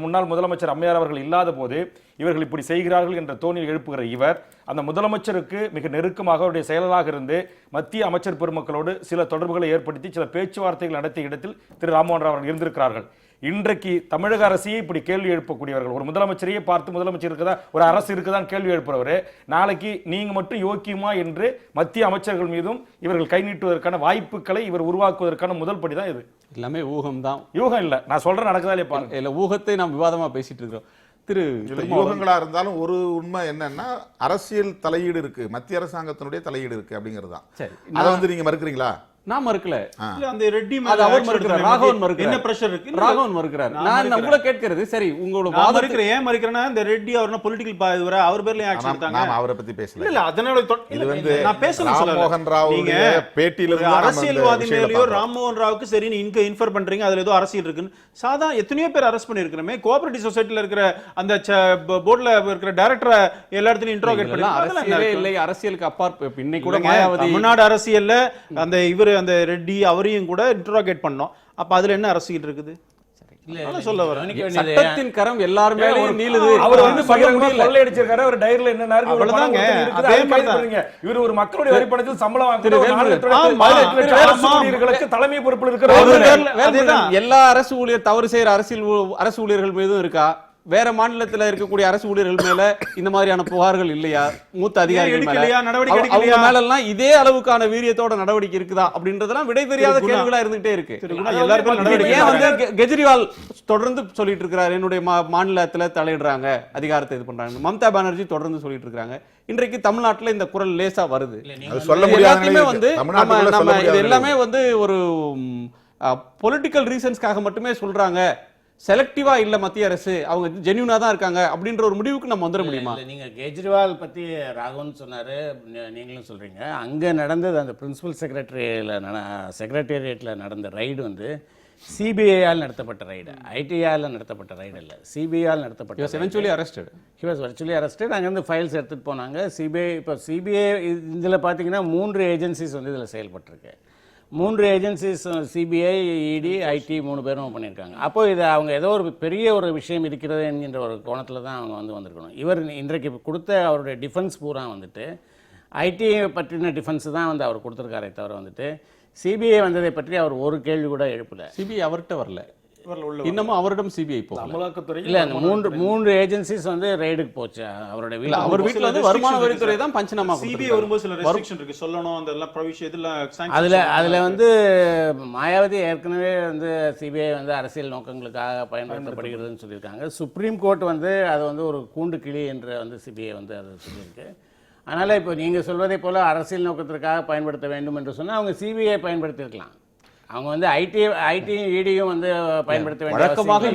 முன்னாள் முதலமைச்சர் அம்மையார் அவர்கள் இல்லாத போது இவர்கள் இப்படி செய்கிறார்கள் என்ற தோணியில் எழுப்புகிற இவர் அந்த முதலமைச்சருக்கு மிக நெருக்கமாக அவருடைய செயலராக இருந்து மத்திய அமைச்சர் பெருமக்களோடு சில தொடர்புகளை ஏற்படுத்தி சில பேச்சுவார்த்தைகள் நடத்திய இடத்தில் திரு ராம்மோகன் ராவ் அவர்கள் இருந்திருக்கிறார்கள். இன்றைக்கு தமிழக அரசையே இப்படி கேள்வி எழுப்பக்கூடியவர்கள், ஒரு முதலமைச்சரையே பார்த்து முதலமைச்சர் இருக்குதா, ஒரு அரசு இருக்குதான் கேள்வி எழுப்புறவர், நாளைக்கு நீங்க மட்டும் யோக்கியமா என்று மத்திய அமைச்சர்கள் மீதும் இவர்கள் கை நீட்டுவதற்கான வாய்ப்புகளை இவர் உருவாக்குவதற்கான முதல் படி தான் இது. எல்லாமே ஊகம் தான். யூகம் இல்ல, நான் சொல்றேன் நடக்குதா இல்லையா பாருங்க. இல்ல, ஊகத்தை நாம் விவாதமா பேசிட்டு இருக்கிறோம். யூகங்களா இருந்தாலும் ஒரு உண்மை என்னன்னா அரசியல் தலையீடு இருக்கு, மத்திய அரசாங்கத்தினுடைய தலையீடு இருக்கு அப்படிங்கிறது தான். அதை வந்து நீங்க மறுக்கிறீங்களா? நான் மறுக்கல. இல்ல அந்த ரெட்டி அது அவர் மறுக்கிறார், ராகவன் மறுக்கிறார். என்ன பிரஷர் இருக்கு? ராகவன் மறுக்கிறார். நான் உங்களை கேட்கிறது சரி, உங்களோட நான் வாதத்தை மறுக்கிறேன். ஏன் மறுக்கிறேன்னா இந்த ரெட்டி அவர்னா பொலிட்டிக்கல் இவர அவர் பேர்ல ஆக்ஷன் எடுத்தாங்க. நாம அவரை பத்தி பேசல. இல்ல அதனால இது வந்து நான் பேசணும் சொல்லல. ராம்மோகன் ராவ் நீங்க பேட்டியில ஒரு அரசியல்வாதி மேலயோ ராம்மோகன் ராவுக்கு சரி இன்ஃபர் பண்றீங்க, அதுல ஏதோ அரசியல் இருக்குன்னு. சாதாரண எத்தனையோ பேர் அரெஸ்ட் பண்ணிருக்கிறோமே. கோஆபரேட்டிவ் சொசைட்டில இருக்கிற அந்த போர்டுல இருக்கிற டைரக்டரை எல்லா இடத்துலயும் இன்ட்ரோகேட் பண்ணி அரசியலே இல்லை, அரசியலுக்கு அப்பாற்ப இன்னைக்கு கூட மாயாவதி தமிழ்நாடு அரசியல்ல அந்த இவரு அந்த ரெட்டி அவரையும் கூட இன்ட்ரோகேட் பண்ணோம். அப்ப அதுல என்ன அரசியல் இருக்குது? சொல்ல வரேன். சட்டத்தின் கரம் எல்லாருமே நீளுது. அவர் வந்து பகிரங்கமா கொள்ளையடிச்சிருக்காரு. அவர் டைரியில என்ன இருக்கு அவ்வளவுதாங்க. அதே மாதிரி சொல்றீங்க. இவர் ஒரு மக்களுடைய வரி பணத்தில் சம்பளம் வாங்குற ஒரு 4 அரசு ஊழியர்களுக்கு தலைமை பொறுப்பில் இருக்கிற எல்லா அரசு ஊழியர் தவறு செய்யற அரசு ஊழியர்கள் மீதும் இருக்கா? வேற மாநிலத்தில் இருக்கக்கூடிய அரசு ஊழியர்கள் மேல இந்த மாதிரியான புகார்கள் இல்லையா? மூத்த அதிகாரிகள் மேல அவங்க மேல எல்லாம் இதே அளவுக்கான வீரியத்தோட நடவடிக்கை இருக்குதா அப்படின்றதெல்லாம் விடை தெரியாத கேள்விகளா இருந்துகிட்டே இருக்கு. ஏன் வந்து கெஜ்ரிவால் தொடர்ந்து சொல்லிட்டு இருக்கிறார் என்னுடைய மாநிலத்துல தலையிடுறாங்க, அதிகாரத்தை இது பண்றாங்க. மம்தா பானர்ஜி தொடர்ந்து சொல்லிட்டு இருக்காங்க. இன்றைக்கு தமிழ்நாட்டுல இந்த குரல் லேசா வருது. எல்லாத்தையுமே வந்து நம்ம இது எல்லாமே வந்து ஒரு பொலிட்டிக்கல் ரீசன்ஸ்க்காக மட்டுமே சொல்றாங்க. செலக்டிவா இல்ல மத்திய அரசு, அவங்க ஜென்யூனா தான் இருக்காங்க அப்படின்ற ஒரு முடிவுக்கு நம்ம வந்துட முடியுமா? நீங்க கெஜ்ரிவால் பத்தி ராகவன் சொன்னாரு, நீங்களும் சொல்றீங்க. அங்க நடந்தது அந்த பிரின்சிபல் செக்ரட்டேரியட்ல நடந்த ரைடு வந்து சிபிஐயால் நடத்தப்பட்ட ரைடு, ஐடிஆல் நடத்தப்பட்ட ரைடு இல்ல, சிபிஐயால் நடத்தப்பட்ட. He was eventually arrested. He was virtually arrested. அங்கேருந்து ஃபைல்ஸ் எடுத்துட்டு போனாங்க சிபிஐ. இப்போ சிபிஐ இதில் பார்த்தீங்கன்னா 3 ஏஜென்சிஸ் வந்து இதில் செயல்பட்டுருக்கு. 3 ஏஜென்சிஸ் சிபிஐ, இடி, ஐடி 3 பேரும் பண்ணியிருக்காங்க. அப்போ இதை அவங்க ஏதோ ஒரு பெரிய ஒரு விஷயம் இருக்கிறது என்கின்ற ஒரு கோணத்தில் தான் அவங்க வந்திருக்கணும். இவர் இன்றைக்கு கொடுத்த அவருடைய டிஃபென்ஸ் பூரா வந்துட்டு ஐடி பற்றின டிஃபென்ஸ் தான் வந்து அவர் கொடுத்துருக்காரே தவிர வந்துட்டு சிபிஐ வந்ததை பற்றி அவர் ஒரு கேள்வி கூட எழுப்பல. சிபிஐ அவர்கிட்ட வரல, இன்னமும் அவரிடம் சிபிஐ போகல. அமலாக்கத்துறை இல்ல அந்த 3 ஏஜென்சிஸ் வந்து ரைடுக்கு போச்சு அவருடைய வீட்ல. அவர் வீட்ல வந்து வருமான வரித்துறை தான் பஞ்சநாமா சிபிஐ வரும்போது சில ரெஸ்ட்ரிக்ஷன் இருக்கு, சொல்லணும் அதெல்லாம் ப்ரொவிஷன் இதெல்லாம். அதுல வந்து மாயாவதி ஏற்கனவே வந்து சிபிஐ வந்து அரசியல் நோக்கங்களுக்காக பயன்படுத்தப்படுகிறதுன்னு சொல்லியிருக்காங்க. சுப்ரீம் கோர்ட் வந்து அது வந்து ஒரு கூண்டு கிளி என்று வந்து சிபிஐ வந்து அது சொல்லியிருக்கு. அதனால இப்போ நீங்க சொல்வதை போல அரசியல் நோக்கத்திற்காக பயன்படுத்த வேண்டும் என்று சொன்னா அவங்க சிபிஐ பயன்படுத்தியிருக்கலாம். அவங்க வந்து ஐடியும் இடியும் வந்து பயன்படுத்த வேண்டிய வழக்கமாக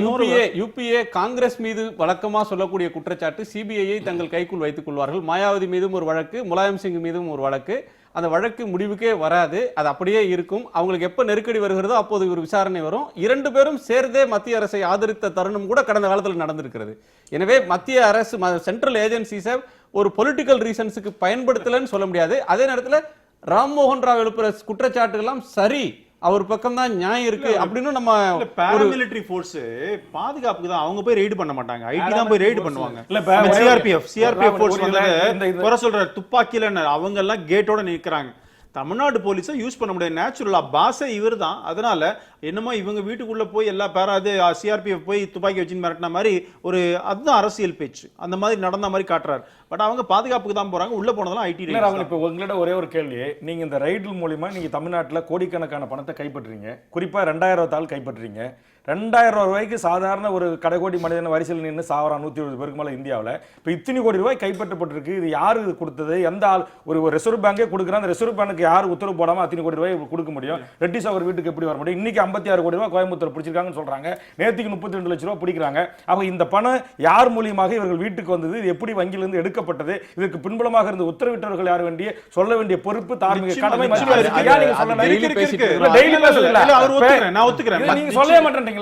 யூபிஏ காங்கிரஸ் மீது வழக்கமா சொல்லக்கூடிய குற்றச்சாட்டு சிபிஐயை தங்கள் கைக்குள் வைத்துக் கொள்வார்கள். மாயாவதி மீதும் ஒரு வழக்கு, முலாயம் சிங் மீதும் ஒரு வழக்கு. அந்த வழக்கு முடிவுக்கே வராது, அது அப்படியே இருக்கும். அவங்களுக்கு எப்ப நெருக்கடி வருகிறதோ அப்போது ஒரு விசாரணை வரும். 2 பேரும் சேர்ந்தே மத்திய அரசை ஆதரித்த தருணம் கூட கடந்த காலத்தில் நடந்திருக்கிறது. எனவே மத்திய அரசு சென்ட்ரல் ஏஜென்சிஸை ஒரு பொலிட்டிக்கல் ரீசன்ஸுக்கு பயன்படுத்தலன்னு சொல்ல முடியாது. அதே நேரத்தில் ராம்மோகன் ராவ் எழுப்புற குற்றச்சாட்டுகள்லாம் சரி, அவர் பக்கம் தான் நியாயம் இருக்கு அப்படின்னு நம்ம பாராமிலிட்டரி ஃபோர்ஸ் பாதுகாப்புக்கு தான் அவங்க போய் ரெய்டு பண்ண மாட்டாங்க, ஐடி தான் போய் ரெய்டு பண்ணுவாங்க. சிஆர்பிஎஃப் ஃபோர்ஸ் வந்து குறை சொல்ற துப்பாக்கில அவங்க எல்லாம் கேட்டோட நிற்கிறாங்க. தமிழ்நாடு போலீஸை யூஸ் பண்ண முடியாது. நேச்சுரலா பாஸே இவர் தான். அதனால என்னமோ இவங்க வீட்டுக்குள்ள போய் எல்லா பேராது சிஆர்பிஎஃப் போய் துப்பாக்கி வச்சுன்னு மிரட்டின மாதிரி ஒரு அதுதான் அரசியல் பேச்சு. அந்த மாதிரி நடந்த மாதிரி காட்டுறாரு. பட் அவங்க பாதுகாப்புக்கு தான் போறாங்க. உள்ள போனதெல்லாம் ஐடி. இப்போ உங்களோட ஒரே ஒரு கேள்வி, நீங்க இந்த ரைடு மூலியமா நீங்க தமிழ்நாட்டில் கோடிக்கணக்கான பணத்தை கைப்பற்றுறீங்க. குறிப்பா 2000 தாள் கைப்பற்றுறீங்க. 2000 ரூபாய்க்கு சாதாரண ஒரு கடைக்கோடி மனிதன் வரிசையில் நின்று சாவரா 120 பேருக்கு மேலே இந்தியாவில். இப்போ இத்தனை கோடி ரூபாய் கைப்பற்றப்பட்டிருக்கு. இது யாரு கொடுத்தது? எந்த ஆள்? ஒரு ரிசர்வ் பேங்கே கொடுக்குறேன். அந்த ரிசர்வ் பேங்க்கு யார் உத்தரவு போடாமல் அத்தனை கோடி ரூபாய் கொடுக்க முடியும்? ரெட்டி சாகர் வீட்டுக்கு எப்படி வர முடியும்? இன்னைக்கு 56 கோடி ரூபாய் கோயம்புத்தூர் பிடிச்சிருக்காங்கன்னு சொல்றாங்க. நேற்றுக்கு 32 லட்சம் ரூபாய் பிடிக்கிறாங்க. அப்போ இந்த பணம் யார் மூலியமாக இவர்கள் வீட்டுக்கு வந்தது? இது எப்படி வங்கியிலிருந்து எடுக்கப்பட்டது? இதற்கு பின்புலமாக இருந்து உத்தரவிட்டவர்கள் யார் வேண்டிய சொல்ல வேண்டிய பொறுப்பு தார்மீக கடமை சொல்ல மாட்டேன்றீங்களா?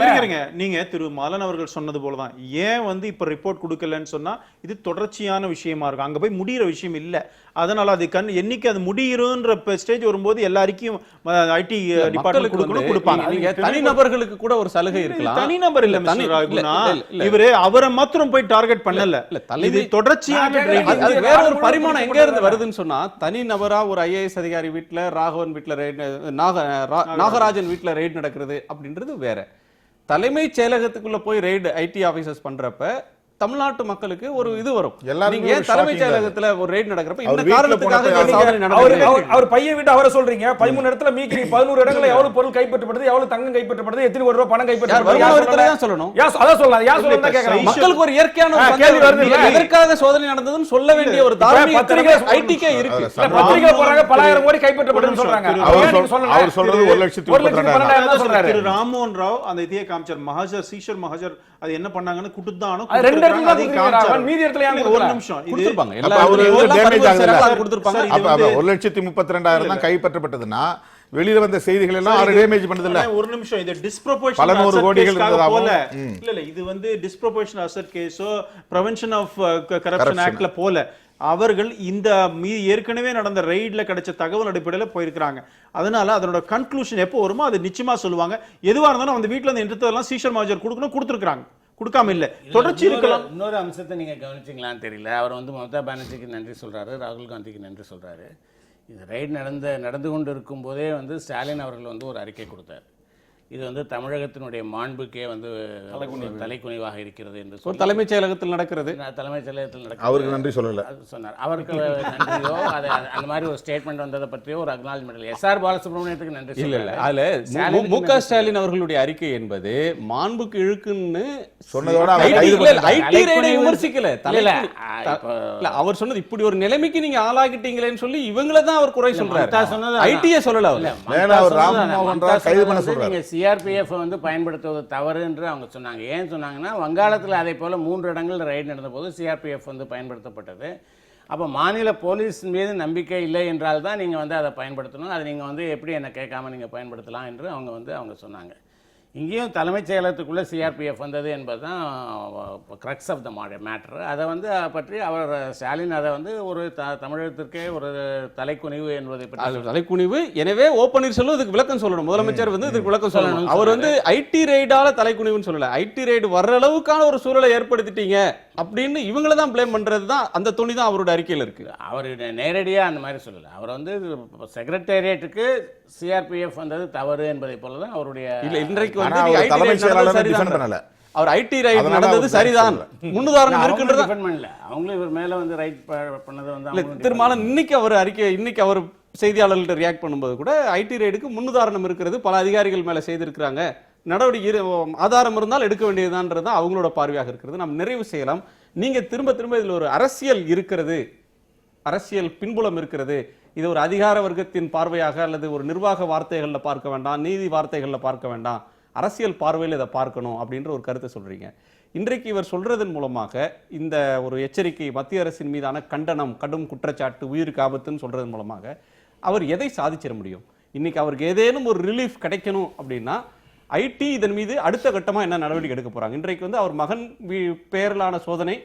நீங்க திரு மலன் அவர்கள் சொன்னது போலதான். ஏன் வந்து இப்ப ரிப்போர்ட் கொடுக்கலன்னு சொன்னா இது தொடர்ச்சியான விஷயமா இருக்கும். அங்க போய் முடிகிற விஷயம் இல்ல. அதனால அது என்னைக்கு அது முடியும்ன்ற ஸ்டேஜ் வரும்போது எல்லாருக்கும் ஐடி டிபார்ட்மெண்ட் கொடுப்பாங்க. நீங்க தனிநபர்களுக்கு கூட ஒரு சலுகை இருக்கலாம். தனிநபர் இல்ல மிஸ்டர் ராகுனா, இவரு அவரை மாத்திரம் போய் டார்கெட் பண்ணல. இது தொடர்ச்சியான வேற ஒரு பரிமாணம் எங்க இருந்து வருதுன்னு சொன்னா, தனிநபரா ஒரு ஐஏஎஸ் அதிகாரி வீட்டுல, ராகவன் வீட்டுல, நாகராஜன் வீட்டுல ரெய்ட் நடக்கிறது அப்படின்றது வேற. தலைமைச் செயலகத்துக்குள்ள போய் ரெய்டு ஐடி ஆபீசர்ஸ் பண்றப்ப தமிழ்நாட்டு மக்களுக்கு ஒரு இது வரும். எல்லாருமே நீங்க ஏன் ஒரு தலைமைச் shocking செயலகத்துல ஒரு ரெய்ட் நடக்கிறப்ப அவர் இந்த வீட்டுல காரணத்துக்காக போனப்ப இந்த சாதனை நடந்தது. அவர் பையன் விட்டு அவரை சொல்றீங்க 13 இடத்துல மீக்கி 11 இடங்கள்ல எவ்வளவு பொருள் கைப்பற்றப்படுது, எவ்வளவு தங்கம் கைப்பற்றப்படுது, எத்தனை கோடி ரூபாய் பணம் கைப்பற்றப்படுது, வருமான யார் வரித்துறை சொல்லல? தான் சொல்லணும். அதான் சொல்லலாம். யார் சொல்லணும் தான் கேக்குறேன். மக்களுக்கு ஒரு இயற்கையான ஒரு கேள்வி வருது சந்தேகம். இல்ல? எதற்காக சோதனை நடந்ததுன்னு சொல்ல வேண்டிய ஒரு தார்மீக பத்திரிகை ஐடிக்கே இருக்கு. அதுல இல்ல, பத்திரிகை போறாங்க பலாயிரம் கோடி கைப்பற்றப்படுதுன்னு சொல்றாங்க. அவர் சொல்றது 1,12,000 தான் சொல்றாரு. திரு ராம்மோகன் ராவ் அந்த இதையே காமிச்சார். மஹாஜர் சீஷர் மஹாஜர் அது என்ன பண்ணாங்கன்னு குட்டுதானோ அது ரெண்டு இடத்துல தான் கொடுத்திருக்காங்க. மீதி இடத்துல ஏன் ஒரு கொடுக்கல? நிமிஷம் இது கொடுத்திருப்பாங்க. அப்ப எல்லா அவரு எல்லாம் damage பரிமாற்ற ஆகுதுல்ல? செயலாளர் கொடுத்திருப்பாங்க. சார், இது வந்து 1,32,000 தான் கைப்பற்றப்பட்டதுன்னா வெளியில வந்த செய்திகள் எல்லாம் அவர் டேமேஜ் பண்ணது இல்ல. ஒரு நிமிஷம் இது டிஸ்ப்ரொபோர்ஷனல் பல நூறு கோடிகள் இருந்ததாகவும். இல்ல இது வந்து டிஸ்ப்ரொபோர்ஷனல் அசெட் கேஸோ பிரெவென்ஷன் ஆஃப் கரப்ஷன் ஆக்ட்ல போல அவர்கள் இந்த ஏற்கனவே நடந்த ரெய்ட்ல கிடைச்ச தகவல் அடிப்படையில் போயிருக்காங்க. அதனால அதனோட கன்க்ளூஷன் எப்போ வருமோ அது நிச்சயமா சொல்லுவாங்க. எதுவா இருந்தாலும் அந்த வீட்டுல இருந்து எடுத்ததெல்லாம் சீஷர் மாஜர் கொடுக்கணும், கொடுத்துருக்காங்க, கொடுக்காம இல்ல தொடர்ச்சி இருக்கலாம். இன்னொரு அம்சத்தை நீங்க கவனிச்சிங்களான்னு தெரியல. அவர் வந்து மமதா பானர்ஜிக்கு நன்றி சொல்றாரு, ராகுல் காந்திக்கு நன்றி சொல்றாரு. இது ரைட் நடந்து கொண்டு இருக்கும் போதே வந்து ஸ்டாலின் அவர்கள் வந்து ஒரு அறிக்கை கொடுத்தார். இது வந்து தமிழகத்தினுடைய மாண்புக்கே வந்து தலைக்குனிவாக இருக்கிறது என்று ஒரு தலைமைச் செயலகத்தில் நடக்கிறது. தலைமைச் செயலகத்தில் நடக்கிறது. அவருக்கு நன்றி சொல்லல. அது சொன்னார். அவருக்கு நன்றியோ அது அந்த மாதிரி ஒரு ஸ்டேட்மெண்ட் வந்ததை பற்றியோ ஒரு அக்னாலஜ்மெண்ட் இல்லை. எஸ்ஆர் பாலசுப்ரமணியத்துக்கு நன்றி இல்ல இல்ல சொல்லல. அதுல மு.க. ஸ்டாலின் அவர்களுடைய அறிக்கை என்பது மாண்புக்கு இழுக்குன்னு சொன்னதோட அவர் கைது பண்ணல. ஐடி ரெய்டை விமர்சிக்கல. இல்ல, இல்ல அவர் சொன்னது இப்படி ஒரு நிலைமைக்கு நீங்க ஆளாகிட்டீங்களேன்னு சொல்லி இவங்கள தான் அவர் குறை சொல்றாரு. மம்தா சொன்னது ஐடியை சொல்லல அவர். மேல அவர் ராம்மோகன் ராவ் கைது பண்ண சொல்றாரு. சிஆர்பிஎஃப் வந்து பயன்படுத்துவது தவறு என்று அவங்க சொன்னாங்க. ஏன் சொன்னாங்கன்னா வங்காளத்தில் அதே போல 3 இடங்களில் ரைடு நடந்த போது சிஆர்பிஎஃப் வந்து பயன்படுத்தப்பட்டது. அப்போ மாநில போலீஸ் மீது நம்பிக்கை இல்லை என்றால் தான் நீங்கள் வந்து அதை பயன்படுத்தணும். அதை நீங்கள் வந்து எப்படி என்ன கேட்காம நீங்கள் பயன்படுத்தலாம் என்று அவங்க சொன்னாங்க. இங்கேயும் தலைமைச் செயலகத்துக்குள்ளே சிஆர்பிஎஃப் வந்தது என்பது தான் க்ரக்ஸ் ஆஃப் த மேட்ரு. அதை வந்து பற்றி அவர் ஸ்டாலின் அதை வந்து ஒரு தமிழகத்திற்கே ஒரு தலைக்குனிவு என்பதை பற்றி தலைக்குனிவு. எனவே ஓ பன்னீர்செல்வம் இதுக்கு விளக்கம் சொல்லணும். முதலமைச்சர் வந்து இதுக்கு விளக்கம் சொல்லணும். அவர் வந்து ஐடி ரெய்டால தலைக்குனிவுன்னு சொல்லல. ஐடி ரெய்டு வர்ற அளவுக்கான ஒரு சூழலை ஏற்படுத்திட்டீங்க அப்படின்னு இவங்கள தான் ப்ளேம் பண்றது தான் அந்த துணி தான் அவரோட அறிக்கையில் இருக்கு. அவர் நேரடியாக அந்த மாதிரி சொல்லலை. அவர் வந்து செக்ரட்டேரியட்டுக்கு சிஆர்பிஎஃப் வந்தது தவறு என்பதை போல தான் அவருடைய இல்ல இன்றைக்கு ஆனா வந்து அவர் தலைமைச் செயலாளர் டிஃபெண்ட் பண்ணல. அவர் ஐடி ரைட் அதனால நடந்தது அவர் சரிதான், முன்னுதாரணம் இருக்குன்றது டிஃபெண்ட் பண்ணல. அவங்களும் இவர் மேல வந்து ரைட் பண்ணது வந்து இல்ல. திருமாவளவன் இன்னைக்கு அவர் செய்தியாளர்கள்ட்ட ரியாக்ட் பண்ணும்போது கூட ஐடி ரைடுக்கு முன்னுதாரணம் இருக்கிறது, பல அதிகாரிகள் மேல செய்திருக்கிறாங்க, நடவடிக்கை ஆதாரம் இருந்தால் எடுக்க வேண்டியதுதான்றது அவங்களோட பார்வையாக இருக்கிறது. நாம் நிறைவு செய்யலாம். நீங்க திரும்ப இதுல ஒரு அரசியல் இருக்கிறது, அரசியல் பின்புலம் இருக்கிறது. இது ஒரு அதிகார வர்க்கத்தின் பார்வையாக அல்லது ஒரு நிர்வாக வார்த்தைகள்ல பார்க்க வேண்டாம், நீதி வார்த்தைகள்ல பார்க்க வேண்டாம், அரசியல் பார்வையில் இதை பார்க்கணும் அப்படின்ற ஒரு கருத்தை சொல்றீங்க. இன்றைக்கு இவர் சொல்றதன் மூலமாக இந்த ஒரு எச்சரிக்கை, மத்திய அரசின் மீதான கண்டனம், கடும் குற்றச்சாட்டு, உயிருக்கு ஆபத்துன்னு சொல்றதன் மூலமாக அவர் எதை சாதிச்சிட முடியும்? இன்னைக்கு அவருக்கு ஏதேனும் ஒரு ரிலீஃப் கிடைக்கணும் அப்படின்னா ஐடி இதன் மீது அடுத்த கட்டமா என்ன நடவடிக்கை எடுக்க போறாங்க? இன்றைக்கு வந்து அவர் மகன் பெயரிலான சோதனை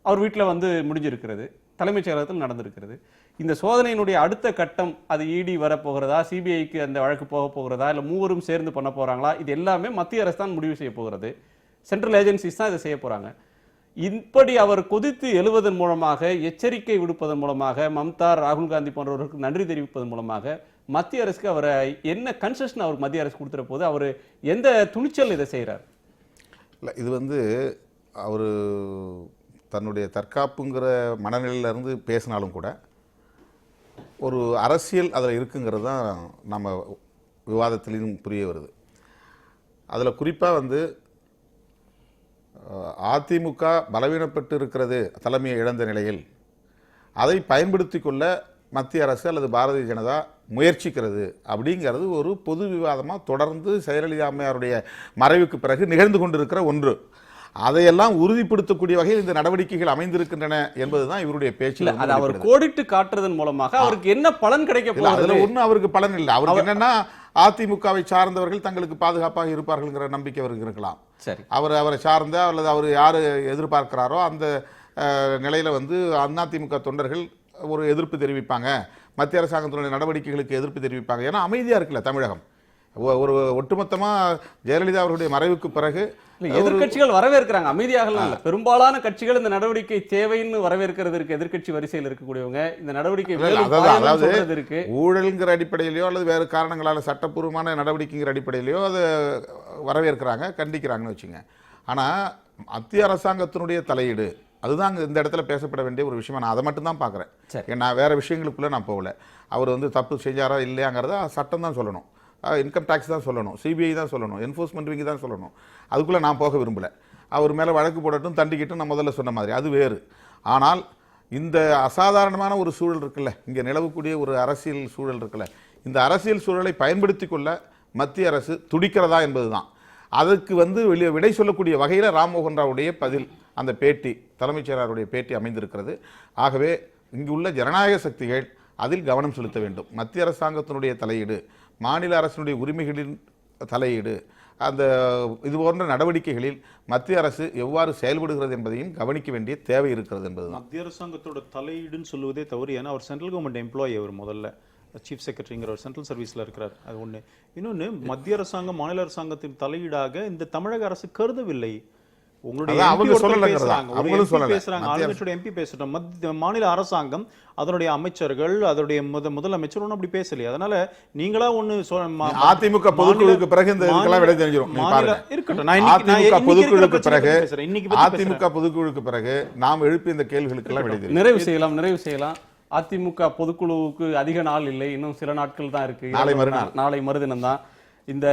அவர் வீட்டில் வந்து முடிஞ்சிருக்கிறது, தலைமைச் செயலகத்தில் நடந்திருக்கிறது. இந்த சோதனையினுடைய அடுத்த கட்டம் அது இடி வரப்போகிறதா, சிபிஐக்கு அந்த வழக்கு போக போகிறதா, இல்லை மூவரும் சேர்ந்து பண்ண போறாங்களா? இது எல்லாமே மத்திய அரசு தான் முடிவு செய்ய போகிறது. சென்ட்ரல் ஏஜென்சிஸ் தான் இதை செய்ய போறாங்க. இப்படி அவர் கொதித்து எழுவதன் மூலமாக, எச்சரிக்கை விடுப்பதன் மூலமாக, மம்தா, ராகுல் காந்தி போன்றவர்களுக்கு நன்றி தெரிவிப்பதன் மூலமாக மத்திய அரசுக்கு அவரை என்ன கன்செஷன் அவர் மத்திய அரசு கொடுத்துற போது அவர் எந்த துணிச்சல் இதை செய்கிறார்? இல்லை, இது வந்து அவர் தன்னுடைய தற்காப்புங்கிற மனநிலையிலிருந்து பேசினாலும் கூட ஒரு அரசியல் அதில் இருக்குங்கிறது தான் நம்ம விவாதத்திலையும் புரிய வருது. அதில் குறிப்பாக வந்து அதிமுக பலவீனப்பட்டு இருக்கிறது, தலைமையை இழந்த நிலையில் அதை பயன்படுத்தி கொள்ள மத்திய அரசு அல்லது பாரதிய ஜனதா முயற்சிக்கிறது அப்படிங்கிறது ஒரு பொது விவாதமாக தொடர்ந்து ஜெயலலிதா அம்மையாருடைய மறைவுக்கு பிறகு நிகழ்ந்து கொண்டிருக்கிற ஒன்று. அதையெல்லாம் உறுதிப்படுத்தக்கூடிய வகையில் இந்த நடவடிக்கைகள் அமைந்திருக்கின்றன என்பதுதான் இவருடைய பேச்சு. அது அவர் கோடிட்டு காட்டுறதன் மூலமாக அவருக்கு என்ன பலன் கிடைக்க போகுது? அதுல ஒன்றும் அவருக்கு பலன் இல்லை. அவருக்கு என்னன்னா அதிமுகவை சார்ந்தவர்கள் தங்களுக்கு பாதுகாப்பாக இருப்பார்கள்ங்கிற நம்பிக்கை அவருக்கு இருக்கலாம். சரி, அவரை சார்ந்த அல்லது அவர் யாரு எதிர்பார்க்கிறாரோ அந்த நிலையில வந்து அதிமுக தொண்டர்கள் ஒரு எதிர்ப்பு தெரிவிப்பாங்க, மத்திய அரசாங்கத்தினுடைய நடவடிக்கைகளுக்கு எதிர்ப்பு தெரிவிப்பாங்க. ஏன்னா அமைதியா இருக்குல்ல தமிழகம். ஒரு ஒட்டுமொத்தமா ஜெயலலிதா அவர்களுடைய மறைவுக்கு பிறகு எதிர்கட்சிகள் வரவேற்கிறாங்க, அமைதியாக இல்ல. பெரும்பாலான கட்சிகள் இந்த நடவடிக்கை தேவைன்னு வரவேற்கிறதுக்கு எதிர்கட்சி வரிசையில் இருக்கக்கூடியவங்க இந்த நடவடிக்கை இருக்கு. ஊழல்ங்கிற அடிப்படையிலையோ அல்லது வேறு காரணங்களால சட்டப்பூர்வமான நடவடிக்கைங்கிற அடிப்படையிலையோ அதை வரவேற்கிறாங்க, கண்டிக்கிறாங்கன்னு வச்சுங்க. ஆனால் மத்திய அரசாங்கத்தினுடைய தலையீடு அதுதான் இந்த இடத்துல பேசப்பட வேண்டிய ஒரு விஷயமா நான் அதை மட்டும் தான் பார்க்குறேன். நான் வேற விஷயங்களுக்குள்ளே நான் போகல. அவர் வந்து தப்பு செஞ்சாரா இல்லையாங்கிறத சட்டம் தான் சொல்லணும், இன்கம் டேக்ஸ் தான் சொல்லணும், சிபிஐ தான் சொல்லணும், என்ஃபோர்ஸ்மெண்ட் விங் தான் சொல்லணும். அதுக்குள்ளே நான் போக விரும்பலை. அவர் மேலே வழக்கு போடட்டும், தண்டிக்கிட்டும், நான் முதல்ல சொன்ன மாதிரி அது வேறு. ஆனால் இந்த அசாதாரணமான ஒரு சூழல் இருக்குல்ல, இங்கே நிலவக்கூடிய ஒரு அரசியல் சூழல் இருக்குல்ல, இந்த அரசியல் சூழலை பயன்படுத்தி கொள்ள மத்திய அரசு துடிக்கிறதா என்பது தான். அதுக்கு வந்து விடை சொல்லக்கூடிய வகையில் ராம்மோகன் ராவுடைய பதில், அந்த பேட்டி, தலைமைச் செயலாளருடைய பேட்டி அமைந்திருக்கிறது. ஆகவே இங்கு உள்ள ஜனநாயக சக்திகள் அதில் கவனம் செலுத்த வேண்டும். மத்திய அரசாங்கத்தினுடைய தலையீடு, மாநில அரசினுடைய உரிமைகளின் தலையீடு, அந்த இது போன்ற நடவடிக்கைகளில் மத்திய அரசு எவ்வாறு செயல்படுகிறது என்பதையும் கவனிக்க வேண்டிய தேவை இருக்கிறது என்பதுதான். மத்திய அரசாங்கத்தோட தலையீடுன்னு சொல்லுவதே தவறு. ஏன்னா அவர் சென்ட்ரல் கவர்மெண்ட் எம்ப்ளாயி, அவர் முதல்ல சீஃப் செக்ரட்டரிங்கிற ஒரு சென்ட்ரல் சர்வீஸ்ல இருக்கிறார். அது ஒண்ணு. இன்னொன்னு, மத்திய அரசாங்கம் மாநில அரசாங்கத்தின் தலையீடாக இந்த தமிழக அரசு கருதவில்லை. உங்களுடைய எம்பி பேசட்டும், மாநில அரசாங்கம் அதனுடைய அமைச்சர்கள், அதனுடைய முதலமைச்சர் ஒன்றும் அப்படி பேசலையே. அதனால நீங்களா ஒண்ணு அதிமுக பொதுக்குழுக்கு பிறகு இந்த இதெல்லாம் விட தெரிஞ்சிடும். அதிமுக பொதுக்குழுக்கு பிறகு அதிமுக பொதுக்குழுக்கு பிறகு நாம் எழுப்பி இந்த கேள்விகளுக்கு எல்லாம் விட தெரியும். நிறைவு செய்யலாம். அதிமுக பொதுக்குழுவுக்கு அதிக நாள் இல்லை, இன்னும் சில நாட்கள் தான் இருக்கு. நாளை மறுதினம் தான். இந்த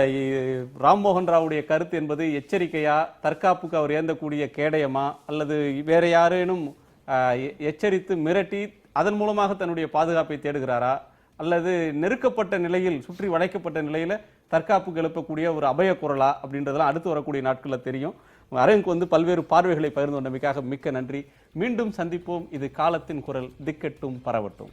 ராம்மோகன் ராவுடைய கருத்து என்பது எச்சரிக்கையா, தற்காப்புக்கு அவர் ஏந்தக்கூடிய கேடயமா, அல்லது வேற யாரேனும் எச்சரித்து மிரட்டி அதன் மூலமாக தன்னுடைய பாதுகாப்பை தேடுகிறாரா, அல்லது நெருக்கப்பட்ட நிலையில், சுற்றி வளைக்கப்பட்ட நிலையில தற்காப்புக்கு எழுப்பக்கூடிய ஒரு அபய குரலா அப்படின்றதெல்லாம் அடுத்து வரக்கூடிய நாட்களில் தெரியும். அரங்குக்கு வந்து பல்வேறு பார்வைகளை பகிர்ந்து கொண்டமைக்காக மிக்க நன்றி. மீண்டும் சந்திப்போம். இது காலத்தின் குரல், திக்கட்டும் பரவட்டும்.